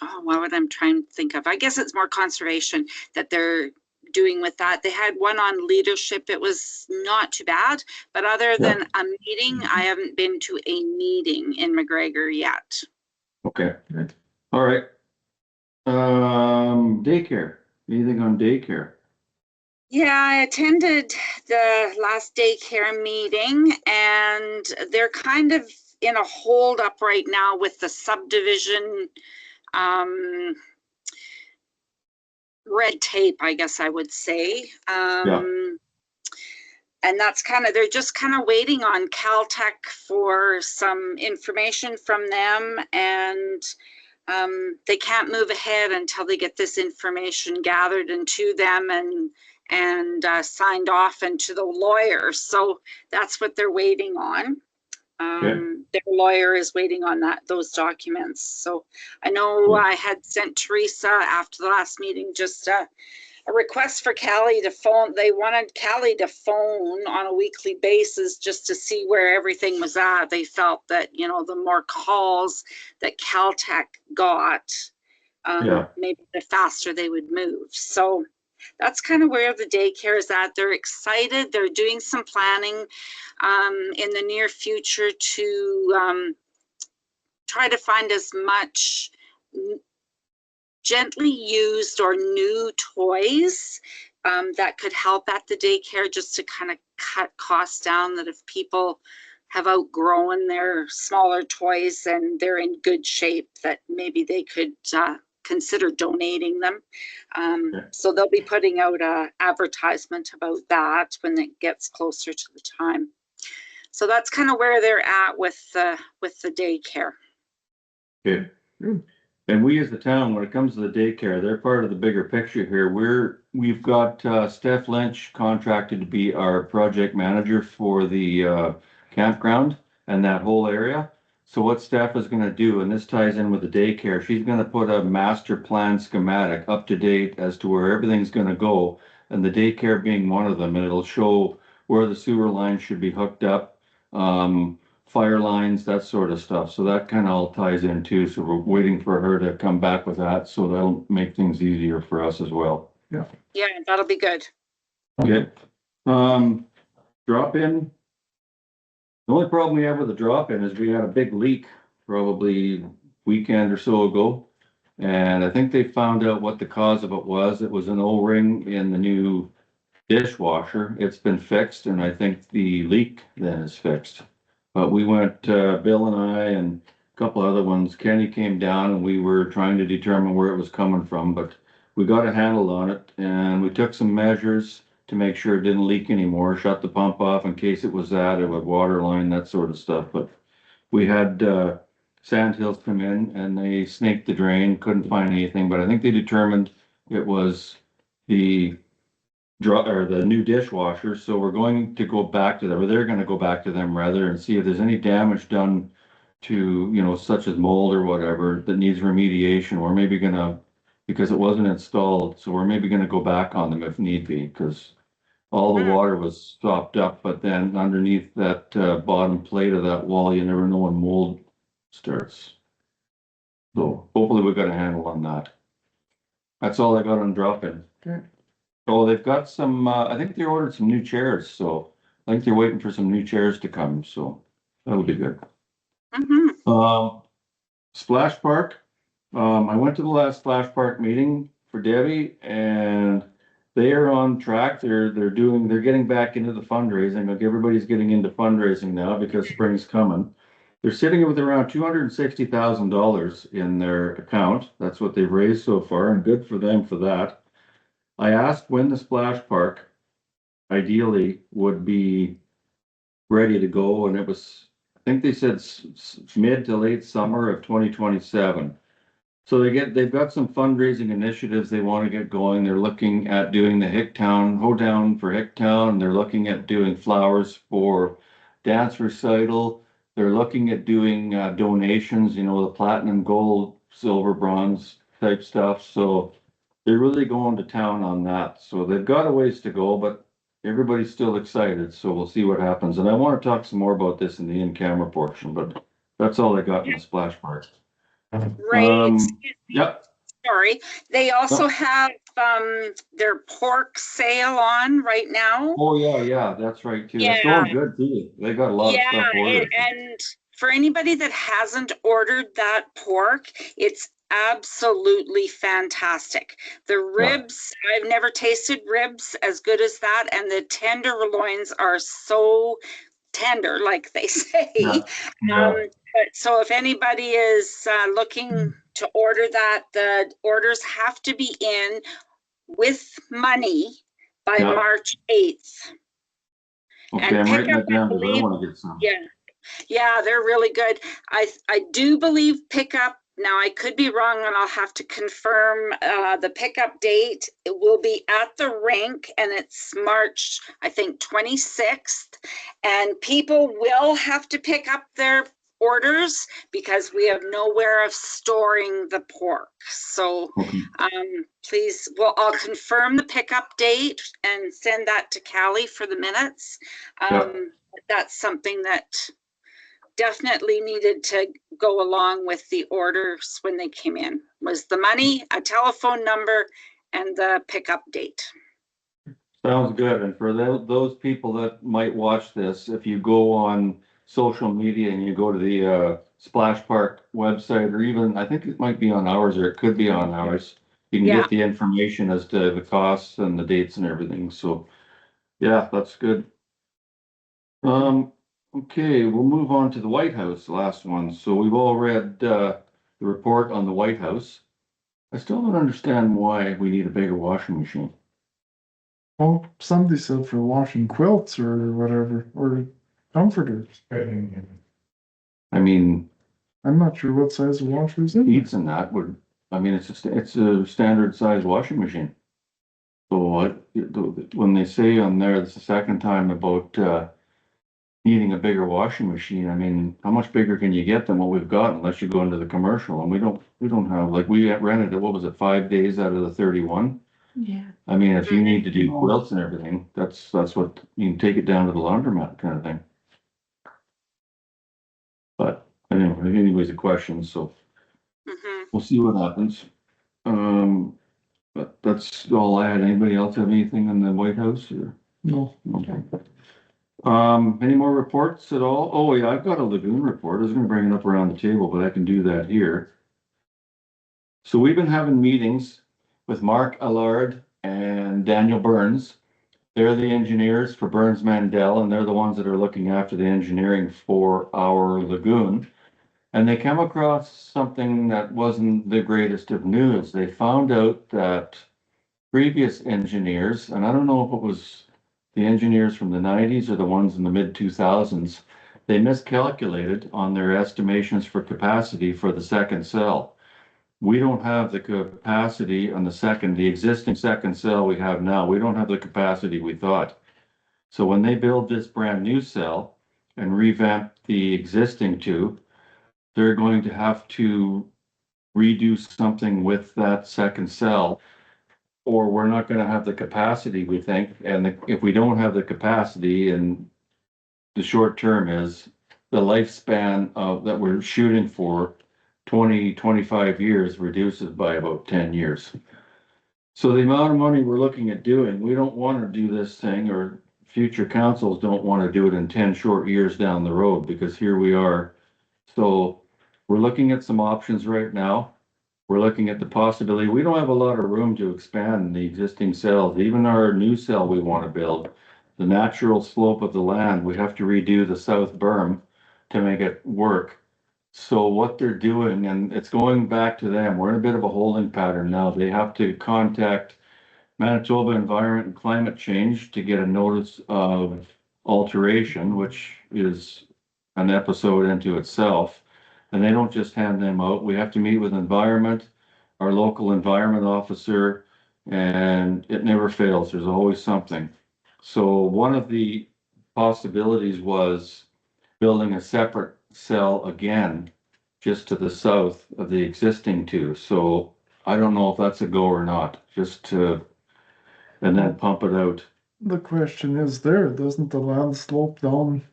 oh, what would I'm trying to think of? I guess it's more conservation that they're doing with that. They had one on leadership. It was not too bad, but other than a meeting, I haven't been to a meeting in McGregor yet. Okay, good. All right. Daycare, anything on daycare? Yeah, I attended the last daycare meeting and they're kind of in a hold up right now with the subdivision red tape, I guess I would say. And that's kind of, they're just kind of waiting on Caltech for some information from them, and they can't move ahead until they get this information gathered into them and signed off into the lawyer. So that's what they're waiting on. Their lawyer is waiting on those documents. So I know I had sent Teresa after the last meeting just a request for Callie to phone. They wanted Callie to phone on a weekly basis just to see where everything was at. They felt that, you know, the more calls that Caltech got, maybe the faster they would move. So that's kind of where the daycare is at. They're excited. They're doing some planning in the near future to try to find as much gently used or new toys that could help at the daycare, just to kind of cut costs down, that if people have outgrown their smaller toys and they're in good shape, that maybe they could consider donating them. So they'll be putting out an advertisement about that when it gets closer to the time. So that's kind of where they're at with the daycare. Okay. And we as the town, when it comes to the daycare, they're part of the bigger picture here. We've got Steph Lynch contracted to be our project manager for the campground and that whole area. So what Steph is going to do, and this ties in with the daycare, she's going to put a master plan schematic up to date as to where everything's going to go, and the daycare being one of them. And it'll show where the sewer lines should be hooked up, fire lines, that sort of stuff. So that kind of all ties in too. So we're waiting for her to come back with that. So that'll make things easier for us as well. Yeah, that'll be good. Okay. Drop in. The only problem we have with the drop in is we had a big leak probably weekend or so ago. And I think they found out what the cause of it was. It was an O-ring in the new dishwasher. It's been fixed and I think the leak then is fixed. But we went, Bill and I and a couple other ones, Kenny came down and we were trying to determine where it was coming from, but we got a handle on it and we took some measures to make sure it didn't leak anymore, shut the pump off in case it was that, it would water line, that sort of stuff. But we had, Sandhills come in and they snaked the drain, couldn't find anything, but I think they determined it was the or the new dishwasher, so we're going to go back to them, or they're gonna go back to them rather and see if there's any damage done to, you know, such as mold or whatever that needs remediation. We're maybe gonna, because it wasn't installed, so we're maybe gonna go back on them if need be, because all the water was stopped up, but then underneath that bottom plate of that wall, you never know when mold starts. So hopefully we got a handle on that. That's all I got on drop-in. Okay. Oh, they've got some, I think they ordered some new chairs, so I think they're waiting for some new chairs to come, so that'll be good. Mhm. Splash Park, I went to the last Splash Park meeting for Debbie and they are on track. They're getting back into the fundraising. Like everybody's getting into fundraising now because spring's coming. They're sitting with around $260,000 in their account. That's what they've raised so far and good for them for that. I asked when the splash park ideally would be ready to go, and it was, I think they said mid to late summer of 2027. So they've got some fundraising initiatives they want to get going. They're looking at doing the Hicktown, Hoedown for Hicktown. They're looking at doing flowers for dance recital. They're looking at doing donations, you know, the platinum, gold, silver, bronze type stuff. So they're really going to town on that. So they've got a ways to go, but everybody's still excited. So we'll see what happens. And I want to talk some more about this in the in-camera portion, but that's all I got in the splash part. Right, excuse me, Yep. sorry. They also have, their pork sale on right now. Oh, yeah, that's right too. That's Yeah. going good too. They got a lot of Yeah, stuff ordered. and for anybody that hasn't ordered that pork, it's absolutely fantastic. The ribs, I've never tasted ribs as good as that, and the tenderloins are so tender, like they say. Yeah. But so if anybody is looking to order that, the orders have to be in with money by Yeah. March 8th. Okay, And I'm writing pickup, it down I because I believe, want to get some. yeah, they're really good. I do believe pickup, now I could be wrong and I'll have to confirm the pickup date. It will be at the rink and it's March, I think, 26th. And people will have to pick up their orders because we have nowhere of storing the pork. So Okay. please, well, I'll confirm the pickup date and send that to Callie for the minutes. That's something that definitely needed to go along with the orders when they came in, was the money, a telephone number, and the pickup date. Sounds good. And for those people that might watch this, if you go on social media and you go to the Splash Park website, or even, I think it might be on ours or it could be on ours, you can Yeah. get the information as to the costs and the dates and everything. So, yeah, that's good. Okay, we'll move on to the White House, the last one. So we've all read the report on the White House. I still don't understand why we need a bigger washing machine. Well, somebody said for washing quilts or whatever, or comforters. I mean, I'm not sure what size the washer's in. heats and that would, I mean, it's a standard size washing machine. So when they say on there, it's the second time about needing a bigger washing machine, I mean, how much bigger can you get than what we've got unless you go into the commercial? And we don't have, like, we rented it, what was it, 5 days out of the 31? Yeah. I mean, if you need to do quilts and everything, that's what, you can take it down to the laundromat kind of thing. But anyway, anyways, a question, so we'll see what happens. But that's all I had. Anybody else have anything in the White House or? No. Okay. Any more reports at all? Oh, yeah, I've got a lagoon report. I was gonna bring it up around the table, but I can do that here. So we've been having meetings with Mark Allard and Daniel Burns. They're the engineers for Burns Mandel, and they're the ones that are looking after the engineering for our lagoon. And they came across something that wasn't the greatest of news. They found out that previous engineers, and I don't know if it was the engineers from the nineties or the ones in the mid-2000s, they miscalculated on their estimations for capacity for the second cell. We don't have the capacity on the existing second cell we have now. We don't have the capacity we thought. So when they build this brand new cell and revamp the existing two, they're going to have to redo something with that second cell, or we're not gonna have the capacity, we think. And if we don't have the capacity, and the short term is the lifespan of that we're shooting for 20, 25 years reduces by about 10 years. So the amount of money we're looking at doing, we don't want to do this thing, or future councils don't want to do it in 10 short years down the road, because here we are. So we're looking at some options right now. We're looking at the possibility, we don't have a lot of room to expand the existing cells, even our new cell we want to build. The natural slope of the land, we have to redo the south berm to make it work. So what they're doing, and it's going back to them, we're in a bit of a holding pattern now. They have to contact Manitoba Environment and Climate Change to get a notice of alteration, which is an episode into itself. And they don't just hand them out. We have to meet with environment, our local environment officer, and it never fails. There's always something. So one of the possibilities was building a separate cell again, just to the south of the existing two. So I don't know if that's a go or not, just to, and then pump it out. The question is there, doesn't the land slope down?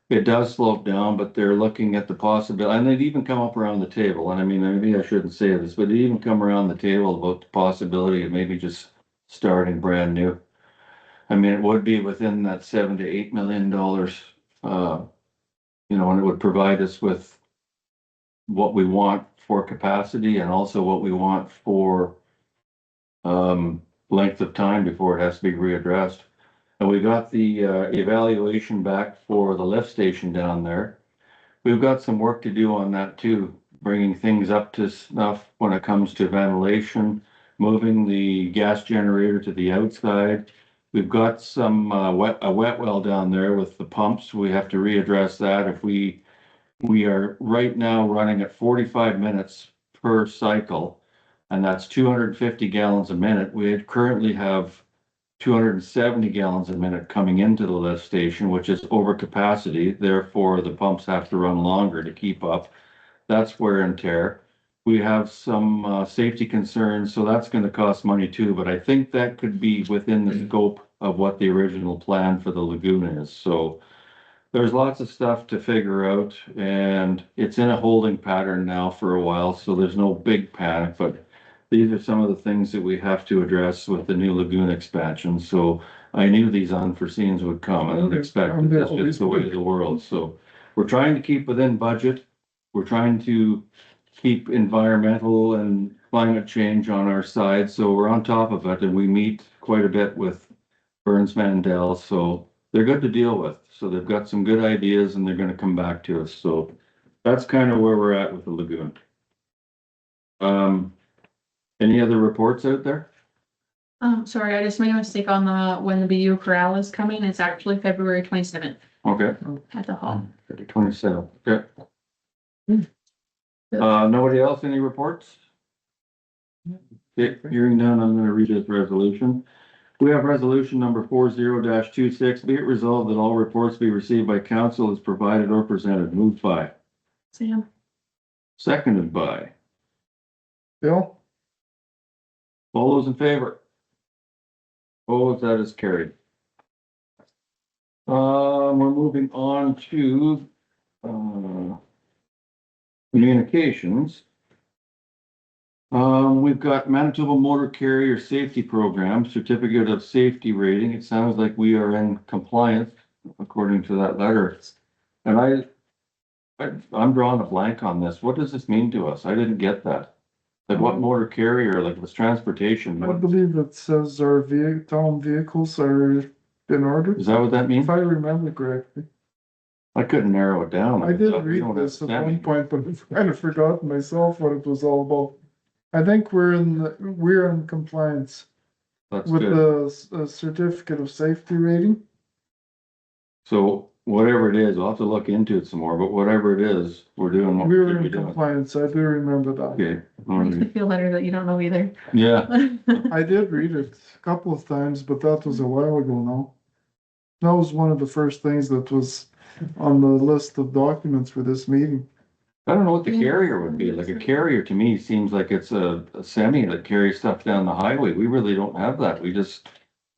It does slope down, but they're looking at the possibility, and they'd even come up around the table. And I mean, maybe I shouldn't say this, but they even come around the table about the possibility of maybe just starting brand new. I mean, it would be within that $7 to $8 million, and it would provide us with what we want for capacity and also what we want for length of time before it has to be readdressed. And we got the evaluation back for the lift station down there. We've got some work to do on that too, bringing things up to snuff when it comes to ventilation, moving the gas generator to the outside. We've got some a wet well down there with the pumps. We have to readdress that. If we are right now running at 45 minutes per cycle, and that's 250 gallons a minute. We currently have 270 gallons a minute coming into the lift station, which is over capacity. Therefore, the pumps have to run longer to keep up. That's wear and tear. We have some safety concerns, so that's going to cost money too. But I think that could be within the scope of what the original plan for the lagoon is. So there's lots of stuff to figure out, and it's in a holding pattern now for a while, so there's no big panic, but these are some of the things that we have to address with the new lagoon expansion. So I knew these unforeseens would come. I didn't expect it. That's just the way of the world. So we're trying to keep within budget. We're trying to keep environmental and climate change on our side. So we're on top of it, and we meet quite a bit with Burns Mandel. So they're good to deal with. So they've got some good ideas, and they're going to come back to us. So that's kind of where we're at with the lagoon. Any other reports out there? Sorry, I just made a mistake on when the BU Corral is coming. It's actually February 27th Okay. at the hall. 27, okay. Nobody else, any reports? Okay, hearing none, I'm gonna read this resolution. We have resolution number 40-26. Be it resolved that all reports be received by council as provided or presented. Moved by. Sam. Seconded by. Bill? All those in favor? Opposed, that is carried. We're moving on to, communications. We've got Manitoba Motor Carrier Safety Program, Certificate of Safety Rating. It sounds like we are in compliance according to that letter. And I'm drawing a blank on this. What does this mean to us? I didn't get that. Like what motor carrier, like it was transportation, I what, believe it says our town vehicles are in order, is that what that means? if I remember correctly. I couldn't narrow it down. I did We read don't have this at semi. one point, but I've kind of forgotten myself what it was all about. I think we're in compliance That's with good. the certificate of safety rating. So whatever it is, we'll have to look into it some more, but whatever it is, we're doing what We we were should be in doing. compliance, I do remember that. Okay, all Makes me right. feel better that you don't know either. Yeah, I did read it a couple of times, but that was a while ago now. That was one of the first things that was on the list of documents for this meeting. I don't know what the Yeah. carrier would be. Like a carrier to me seems like it's a semi that carries stuff down the highway. We really don't have that. We just,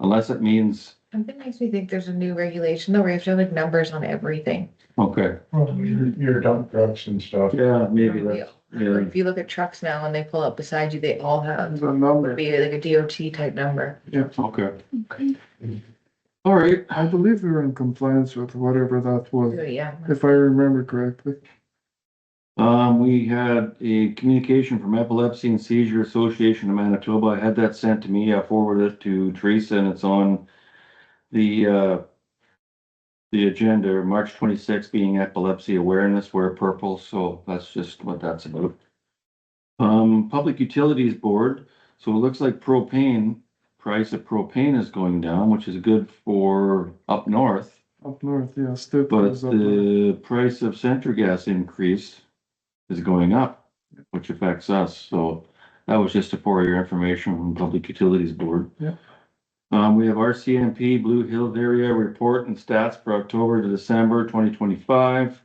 unless it means, Something makes me think there's a new regulation though, where you have to have like numbers on everything. okay. Well, your dump trucks and stuff. Yeah, maybe Yeah. that's, yeah, If you look at trucks now and they pull up beside you, they all have, The would number, be like a DOT type number. okay. Okay. All right, I believe we were in compliance with whatever that was, Yeah. if I remember correctly. we had a communication from Epilepsy and Seizure Association of Manitoba. I had that sent to me. I forwarded it to Teresa and it's on the agenda, March 26th being Epilepsy Awareness, wear purple, so that's just what that's about. Public Utilities Board, so it looks like price of propane is going down, which is good for up north. Up north, yeah, Stip But was up north. the price of Centrigas increase is going up, which affects us, so that was just for your information from Public Utilities Board. Yeah. We have RCMP Blue Hills area report and stats for October to December 2025.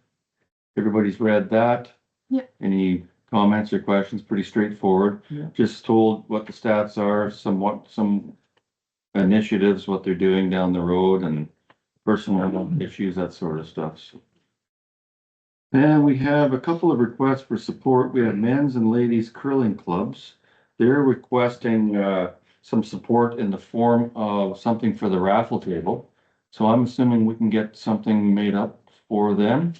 Everybody's read that. Yeah. Any comments or questions? Pretty straightforward. Yeah. Just told what the stats are, some initiatives, what they're doing down the road and personal issues, that sort of stuff. So. And we have a couple of requests for support. We have men's and ladies curling clubs. They're requesting, some support in the form of something for the raffle table. So I'm assuming we can get something made up for them.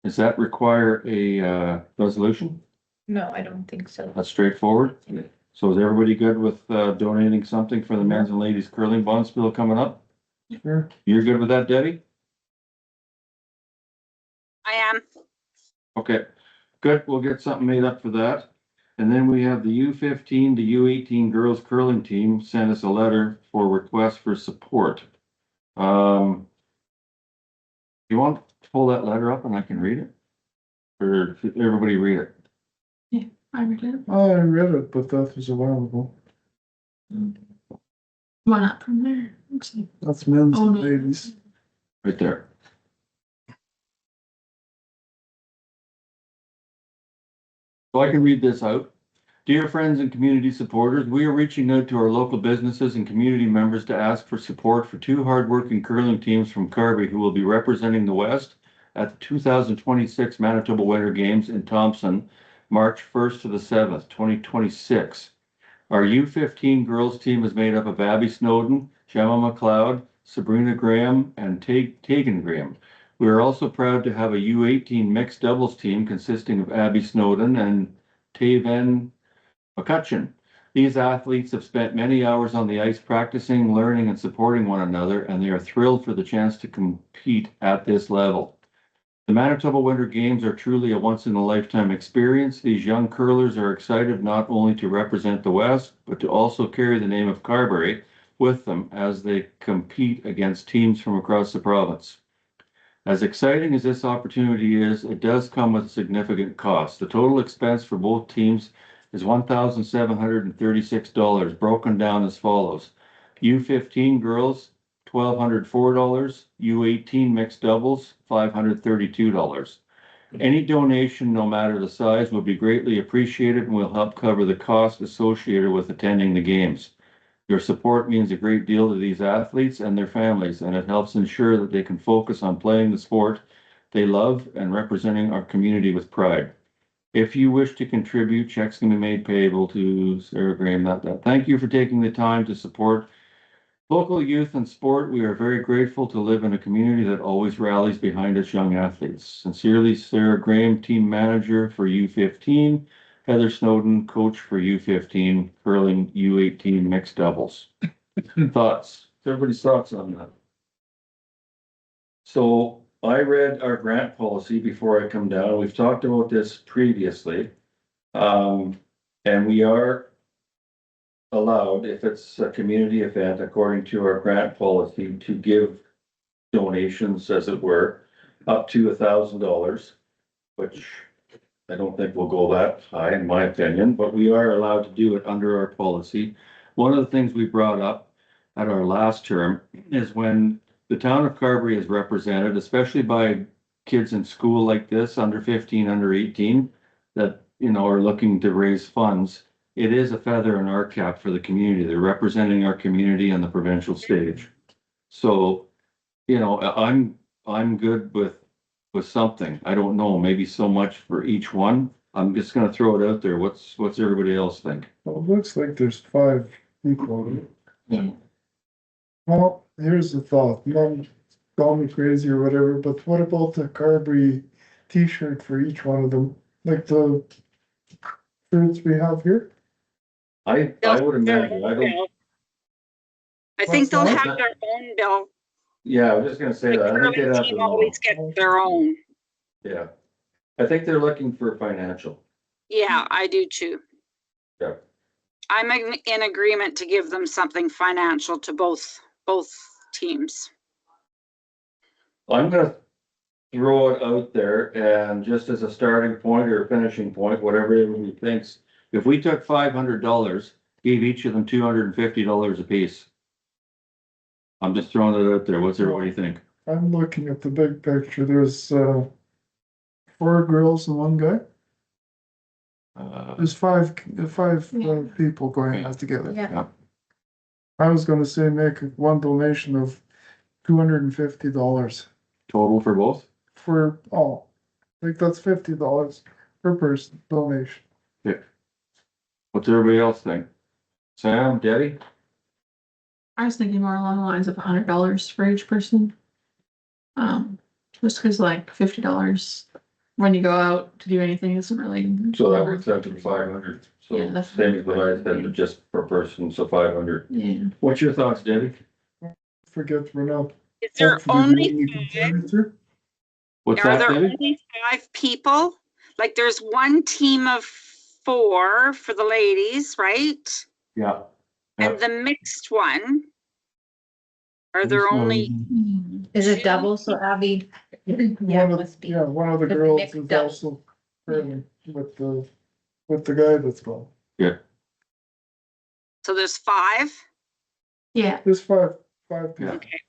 Does that require a, resolution? No, I don't think so. That's straightforward. So is everybody good with, donating something for the men's and ladies curling bonspiel coming up? Sure. You're good with that, Debbie? I am. Okay, good. We'll get something made up for that. And then we have the U15 to U18 girls curling team sent us a letter for request for support. You want to pull that letter up and I can read it? Or did everybody read it? I read it. I read it, but that was a while ago. One up from there. Looks like- That's men's Oh, and no. ladies. Right there. So I can read this out. Dear friends and community supporters, we are reaching out to our local businesses and community members to ask for support for two hardworking curling teams from Carby who will be representing the West at the 2026 Manitoba Winter Games in Thompson, March 1st to the 7th, 2026. Our U15 girls team is made up of Abby Snowden, Gemma McLeod, Sabrina Graham, and Tegan Graham. We are also proud to have a U18 mixed doubles team consisting of Abby Snowden and Taven McCutcheon. These athletes have spent many hours on the ice practicing, learning, and supporting one another, and they are thrilled for the chance to compete at this level. The Manitoba Winter Games are truly a once-in-a-lifetime experience. These young curlers are excited not only to represent the West, but to also carry the name of Carberry with them as they compete against teams from across the province. As exciting as this opportunity is, it does come with a significant cost. The total expense for both teams is $1,736, broken down as follows. U15 girls, $1,204, U18 mixed doubles, $532. Any donation, no matter the size, would be greatly appreciated and will help cover the cost associated with attending the games. Your support means a great deal to these athletes and their families, and it helps ensure that they can focus on playing the sport they love and representing our community with pride. If you wish to contribute, checks can be made payable to Sarah Graham. Thank you for taking the time to support Local youth and sport, we are very grateful to live in a community that always rallies behind its young athletes. Sincerely, Sarah Graham, team manager for U15, Heather Snowden, coach for U15, curling U18 mixed doubles. Thoughts? Everybody's thoughts on that? So I read our grant policy before I come down. We've talked about this previously. And we are allowed, if it's a community event, according to our grant policy, to give donations, as it were, up to $1,000, which I don't think will go that high, in my opinion, but we are allowed to do it under our policy. One of the things we brought up at our last term is when the town of Carberry is represented, especially by kids in school like this, under 15, under 18, that, you know, are looking to raise funds. It is a feather in our cap for the community. They're representing our community on the provincial stage. So, you know, I'm good with something. I don't know, maybe so much for each one. I'm just gonna throw it out there. What's everybody else think? Well, it looks like there's 5 people. Yeah. Well, here's the thought, not call me crazy or whatever, but what about the Carberry t-shirt for each one of them? Like the shirts we have here? I would imagine, I don't, I think they'll What's that? have their own bill. yeah, I was just gonna say The that. I think they'd curling have team to know. always gets their own. Yeah. I think they're looking for financial. Yeah, I do too. Yeah. I'm in agreement to give them something financial to both teams. I'm gonna throw it out there and just as a starting point or a finishing point, whatever everybody thinks. If we took $500, gave each of them $250 apiece. I'm just throwing it out there. What's everybody think? I'm looking at the big picture, there's 4 girls and 1 guy. There's five people going out together. Yeah. I was gonna say make one donation of $250 Total for both? for all. Like that's $50 per person donation. What's everybody else think? Sam, Debbie? I was thinking more along the lines of $100 for each person. Just cause like $50 when you go out to do anything isn't really. So that works out to 500. So Yeah, that's- same as what I said, just per person, so 500. Yeah. What's your thoughts, Debbie? Forget we're not. Is there hopefully only we 5? can turn it. What's Are that, there Debbie? only 5 people? Like there's one team of 4 for the ladies, right? Yeah. And the mixed one. Are there only, Is it double? So Abby? Yeah, it One of- must be. Yeah, one of the The girls mixed is double. also curling with the guy that's going. so there's 5? Yeah. There's five people. Yeah. Okay.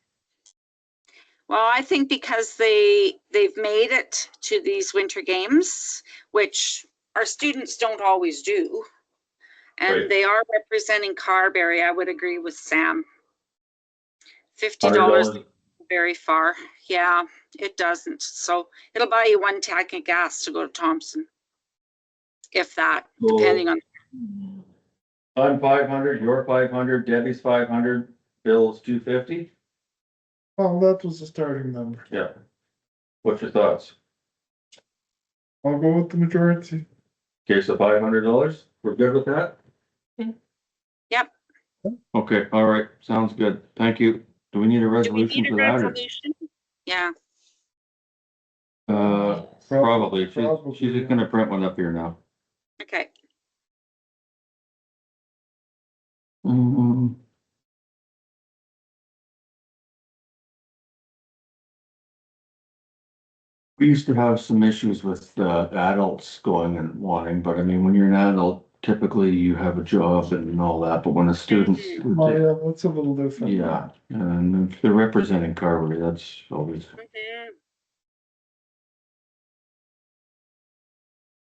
Well, I think because they've made it to these winter games, which our students don't always do. And Right. they are representing Carberry, I would agree with Sam. $50 $100. very far. Yeah, it doesn't. So it'll buy you 1 tank of gas to go to Thompson. If that, So depending on, I'm 500, you're 500, Debbie's 500, Bill's 250? Well, that was the starting number. Yeah. What's your thoughts? I'll go with the majority. Okay, so $500, we're good with that? Yep. Okay, all right, sounds good. Thank you. Do we need a do we resolution need a for that? resolution? Yeah, Probably. She's Probably, just gonna print one up here now. okay. We used to have some issues with adults going and wanting, but I mean, when you're an adult, typically you have a job and all that, but when a student's. Oh, yeah, that's a little different. Yeah, and if they're representing Carberry, that's always, Mhm.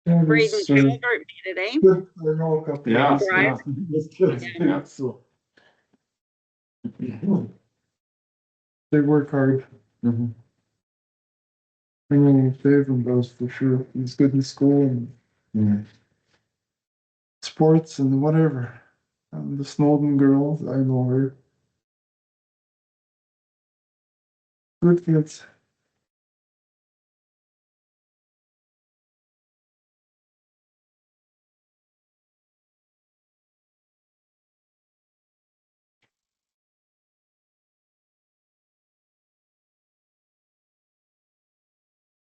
Yeah, Braden there's, Calvert made it, eh? good, I know a couple. Yeah, of yeah. Just kidding, Yeah. so. They work hard. Mhm. I know Dave does for sure. He's good in school and sports and whatever. And the Snowden girl, I know her. Good kids.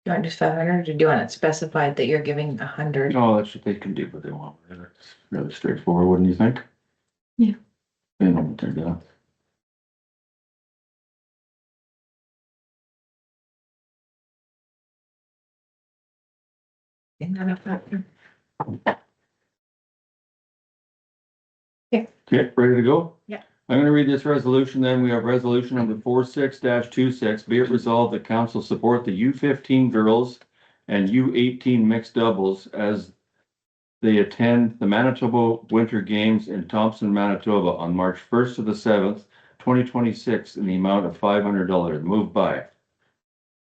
Do you want just 500 or do you want it specified that you're giving 100? Oh, that's what they can do, what they want. It's really straightforward, wouldn't you think? Yeah. They know what they're doing. Isn't that a factor? Okay, ready to go? Yeah. I'm gonna read this resolution, then we have resolution number 46-26. Be it resolved that council support the U15 girls and U18 mixed doubles as they attend the Manitoba Winter Games in Thompson, Manitoba on March 1st to the 7th, 2026 in the amount of $500. Moved by,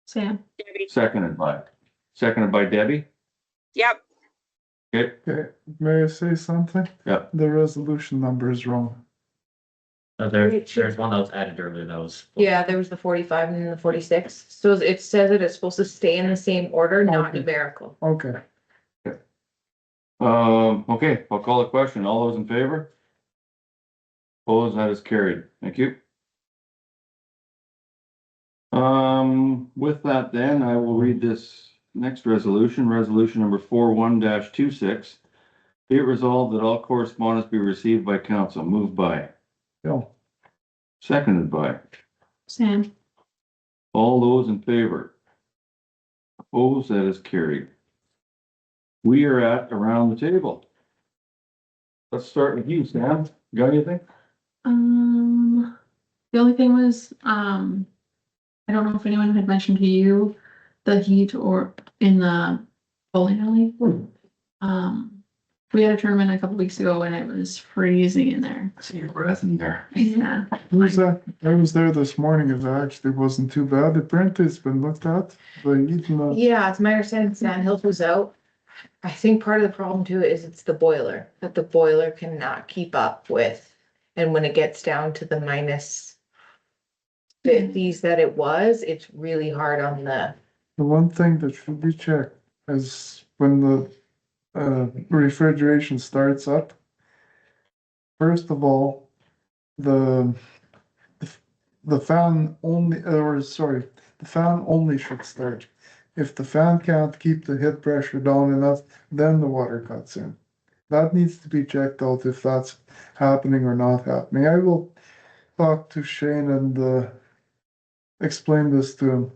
Sam, Debbie. seconded by Debbie. Yep, Okay, Okay, may I say something? Yep. The resolution number is wrong. There's one that was added earlier that was. Yeah, there was the 45 and then the 46. So it says that it's supposed to stay in the same order, not Okay. numerical. Okay, okay, I'll call a question. All those in favor? Opposed, that is carried. Thank you. With that then, I will read this next resolution, resolution number 41-26. Be it resolved that all correspondence be received by council. Moved by, Bill. seconded by, Sam, all those in favor? Opposed, that is carried. We are at around the table. Let's start with you, Sam. Got anything? the only thing was, I don't know if anyone had mentioned to you the heat or in the bowling alley. We had a tournament a couple weeks ago and it was freezing in there. See your breath in there. Yeah. Who's that? I was there this morning. It actually wasn't too bad. Apparently it's been looked at. Yeah, it's my understanding Sand Hills was out. I think part of the problem too is it's the boiler, that the boiler cannot keep up with. And when it gets down to the minus 50s that it was, it's really hard on the, The one thing that should be checked is when the refrigeration starts up. First of all, the fan only, the fan only should start. If the fan can't keep the head pressure down enough, then the water cuts in. That needs to be checked out if that's happening or not happening. I will talk to Shane and explain this to him.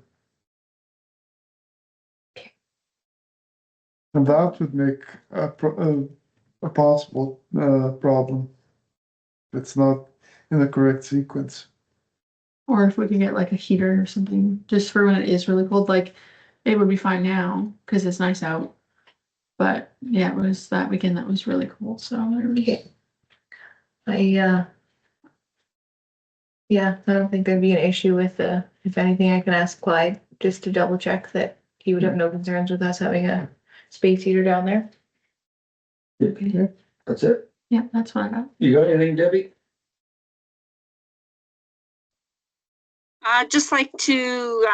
And that would make a possible problem. If it's not in the correct sequence. Or if we could get like a heater or something, just for when it is really cold, like it would be fine now, cause it's nice out. But yeah, it was that weekend that was really cool, so. it was- Okay. Yeah, I don't think there'd be an issue with, if anything, I can ask Clyde just to double check that he would have no concerns with us having a space heater down there. Okay. That's it? Yeah, that's what I got. You got anything, Debbie? I'd just like to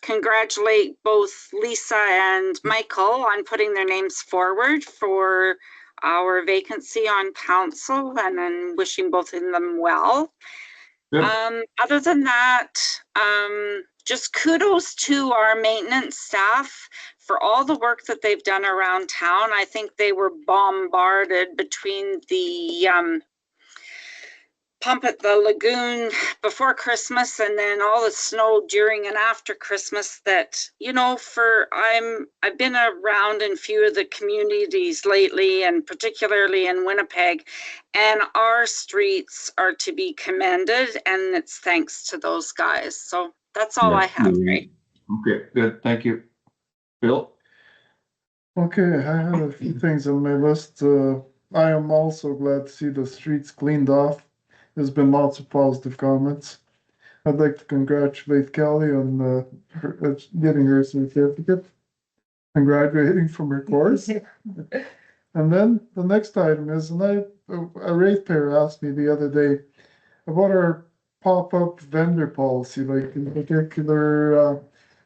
congratulate both Lisa and Michael on putting their names forward for our vacancy on council and then wishing both of them well. Good. Other than that, just kudos to our maintenance staff for all the work that they've done around town. I think they were bombarded between the pump at the lagoon before Christmas and then all the snow during and after Christmas that, you know, I've been around in a few of the communities lately and particularly in Winnipeg, and our streets are to be commended, and it's thanks to those guys. So that's all I have, right? Okay, good, thank you. Bill? Okay, I have a few things on my list. I am also glad to see the streets cleaned off. There's been lots of positive comments. I'd like to congratulate Kelly on getting her certificate and graduating from her course. And then the next item is, a ratepayer asked me the other day about our pop-up vendor policy, like in particular,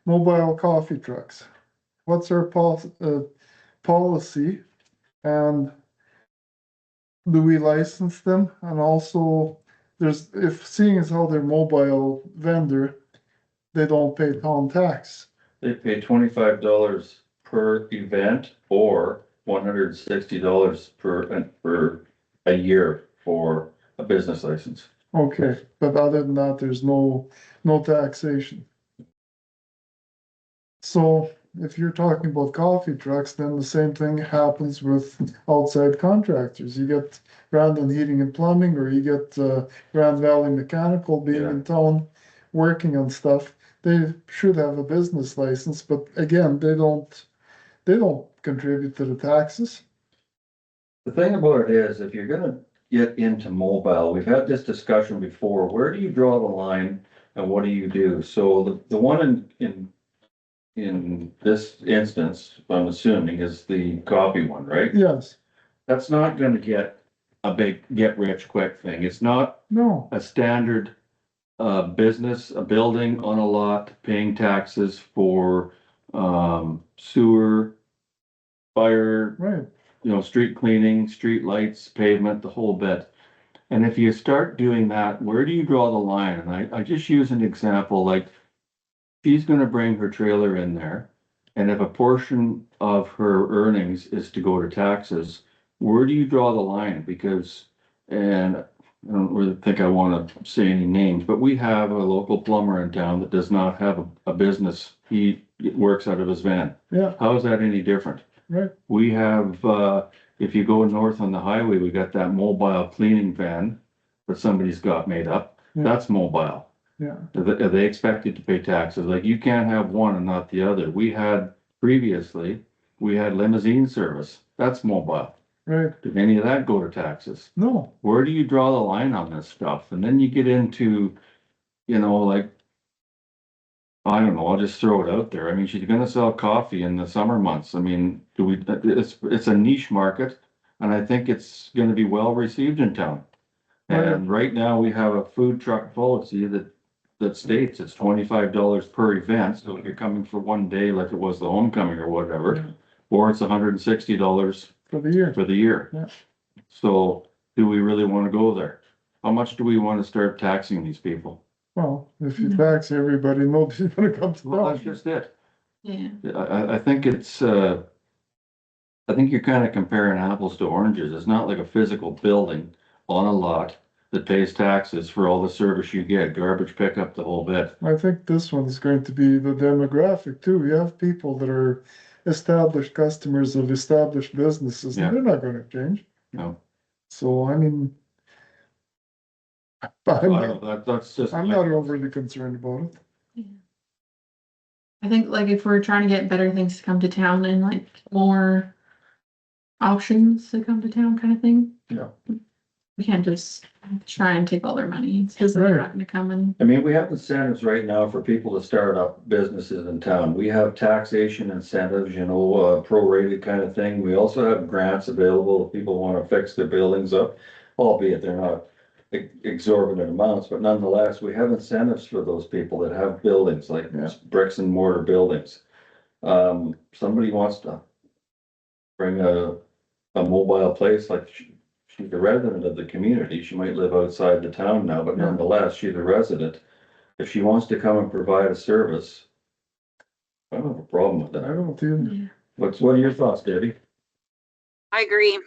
mobile coffee trucks. What's our policy? And do we license them? And also, if seeing as how they're mobile vendor, they don't pay town tax. They pay $25 per event or $160 per a year for a business license. Okay, but other than that, there's no taxation. So if you're talking about coffee trucks, then the same thing happens with outside contractors. You get Brandon Heating and Plumbing, or you get Grand Valley Mechanical being Yeah. in town working on stuff. They should have a business license, but again, they don't contribute to the taxes. The thing about it is, if you're gonna get into mobile, we've had this discussion before, where do you draw the line and what do you do? So the one in this instance, I'm assuming, is the coffee one, right? Yes, That's not gonna get a big get rich quick thing. It's not no, a standard business, a building on a lot, paying taxes for sewer, fire, right, street cleaning, street lights, pavement, the whole bit. And if you start doing that, where do you draw the line? And I just use an example, like she's gonna bring her trailer in there. And if a portion of her earnings is to go to taxes, where do you draw the line? Because, and I don't really think I wanna say any names, but we have a local plumber in town that does not have a business. He works out of his van. yeah, How is that any different? right, We have, if you go north on the highway, we got that mobile cleaning van that somebody's got made up. Yeah. That's mobile. yeah, Are they expected to pay taxes? Like you can't have one and not the other. Previously, we had limousine service. That's mobile. right, Did any of that go to taxes? no, Where do you draw the line on this stuff? And then you get into, like, I don't know, I'll just throw it out there. I mean, she's gonna sell coffee in the summer months. I mean, it's a niche market. And I think it's gonna be well received in town. And right now, we have a food truck policy that states it's $25 per event. So if you're coming for one day, like it was the homecoming or whatever, or it's $160 for the year. for the year. Yeah. So do we really wanna go there? How much do we wanna start taxing these people? Well, if you tax everybody, nobody's gonna come to Well, that's town. just it. Yeah. I think I think you're kind of comparing apples to oranges. It's not like a physical building on a lot that pays taxes for all the service you get, garbage pickup, the whole bit. I think this one's going to be the demographic too. You have people that are established customers of established businesses, Yeah. and they're not gonna change. No. So, I mean, I I'm don't know, that's just. not overly concerned about it. I think like if we're trying to get better things to come to town and like more options to come to town kind of thing. Yeah. We can't just try and take all their money because they're Right. not gonna come and, I mean, we have incentives right now for people to start up businesses in town. We have taxation incentives, prorated kind of thing. We also have grants available if people want to fix their buildings up, albeit they're not exorbitant amounts, but nonetheless, we have incentives for those people that have buildings, like Yeah. bricks and mortar buildings. Somebody wants to bring a mobile place, like she's a resident of the community. She might live outside the town now, but Yeah. nonetheless, she's a resident. If she wants to come and provide a service, I don't have a problem with I that. don't either. yeah. What are your thoughts, Debbie? I agree.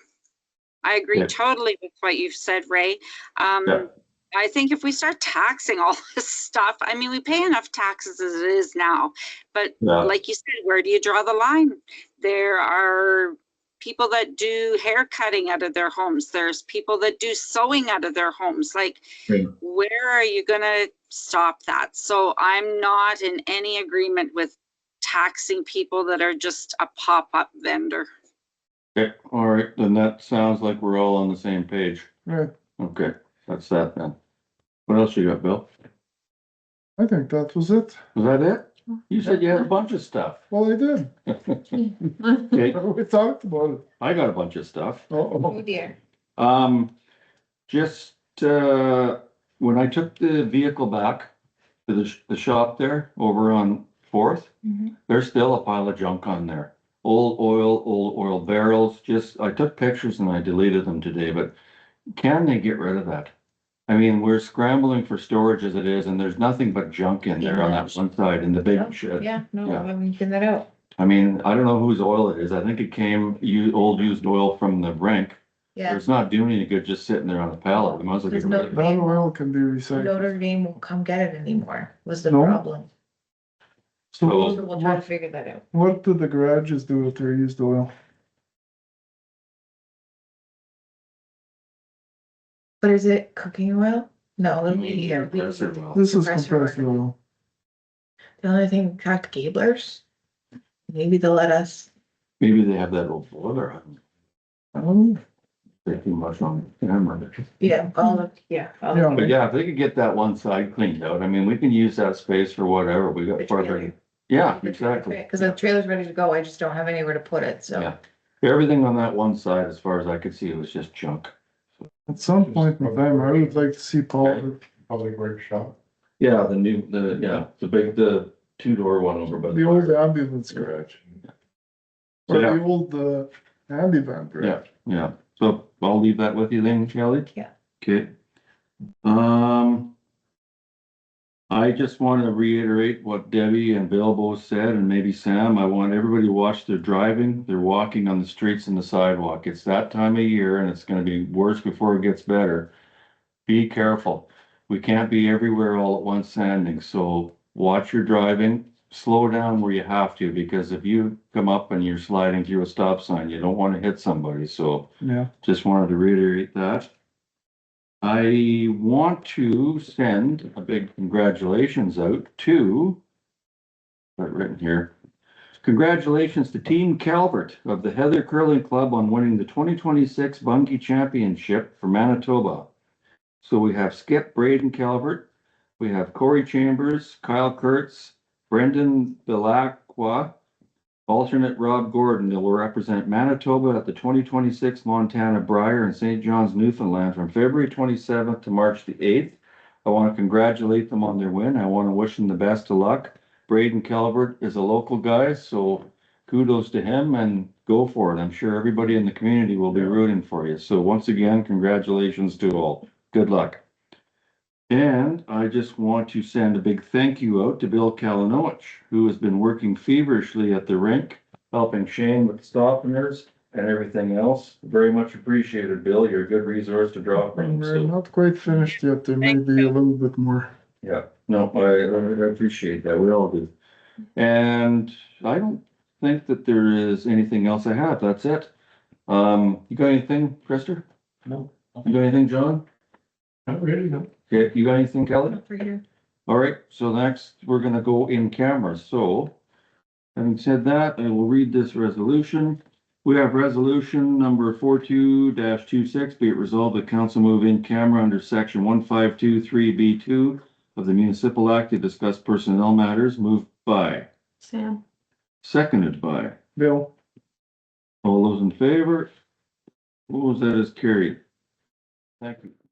I agree Yeah. totally with what you've said, Ray. Yeah. I think if we start taxing all this stuff, I mean, we pay enough taxes as it is now. But Yeah. like you said, where do you draw the line? There are people that do hair cutting out of their homes. There's people that do sewing out of their homes. Like, Right. where are you gonna stop that? So I'm not in any agreement with taxing people that are just a pop-up vendor. Okay, all right, then that sounds like we're all on the same page. Right, Okay, that's that then. What else you got, Bill? I think that was it. Was that it? You said you had a bunch of stuff. Well, I did. Okay, We talked about it. I got a bunch of stuff. Oh, Oh dear. Just, when I took the vehicle back to the shop there over on Fourth, there's still a pile of junk on there. Old oil barrels, just, I took pictures and I deleted them today, but can they get rid of that? I mean, we're scrambling for storage as it is, and there's nothing but junk in there on that one side in the big shed. Yeah, no, Yeah. I mean, figure that out. I mean, I don't know whose oil it is. I think it came, old used oil from the rink. Yeah. It's not doing any good just sitting there on a pallet. We might as well get rid of it. That oil can be recycled. Notre Dame won't come get it anymore, was the No. problem. So So- So we'll try to figure that out. what do the garages do with their used oil? But is it cooking oil? No, it'll be Yeah, here. compressor oil. This is Compressor compressor oil. oil. The only thing, tracked Gablers. Maybe they'll let us, Maybe they have that old boiler on. Oh, They too much on camera. yeah, I'll look, yeah. I'll look. Yeah. But yeah, if they could get that one side cleaned out, I mean, we can use that space for whatever. We got The further. trailer. Yeah, exactly. Cause the trailer's ready to go, I just don't have anywhere to put it, so. Yeah. Everything on that one side, as far as I could see, was just junk. at some point in time, I would like to see Paul, Public workshop. Yeah, the big, the two-door one over by the old ambulance garage. So, Or yeah. the old, handy van garage. Yeah, so I'll leave that with you then, Kelly? Yeah. Okay. I just want to reiterate what Debbie and Bill both said, and maybe Sam. I want everybody to watch their driving, their walking on the streets and the sidewalk. It's that time of year and it's gonna be worse before it gets better. Be careful. We can't be everywhere all at once sanding, so watch your driving. Slow down where you have to, because if you come up and you're sliding through a stop sign, you don't want to hit somebody, so Yeah, just wanted to reiterate that. I want to send a big congratulations out to, got it written here. Congratulations to Team Calvert of the Heather Curling Club on winning the 2026 Bungee Championship for Manitoba. So we have Skip Braden Calvert, we have Corey Chambers, Kyle Kurtz, Brendan Belacqua, alternate Rob Gordon. They will represent Manitoba at the 2026 Montana Brier in St. John's, Newfoundland from February 27th to March the 8th. I want to congratulate them on their win. I want to wish them the best of luck. Braden Calvert is a local guy, so kudos to him and go for it. I'm sure everybody in the community will be rooting for you. So once again, congratulations to all. Good luck. And I just want to send a big thank you out to Bill Kalinowicz, who has been working feverishly at the rink, helping Shane with softeners and everything else. Very much appreciated, Bill. You're a good resource to draw from. we're So, not quite finished yet. There may Thank be a you. little bit more. yeah, no, I appreciate that. We all do. And I don't think that there is anything else I have. That's it. You got anything, Krista? No. You got anything, John? Not really, no. Okay, you got anything, Kelly? For here. All right, so next, we're gonna go in camera, so. Having said that, I will read this resolution. We have resolution number 42-26, be it resolved that council move in camera under section 1523B2 of the Municipal Act to discuss personnel matters, moved by, Sam. seconded by. Bill, All those in favor? What was that is carried? Thank you.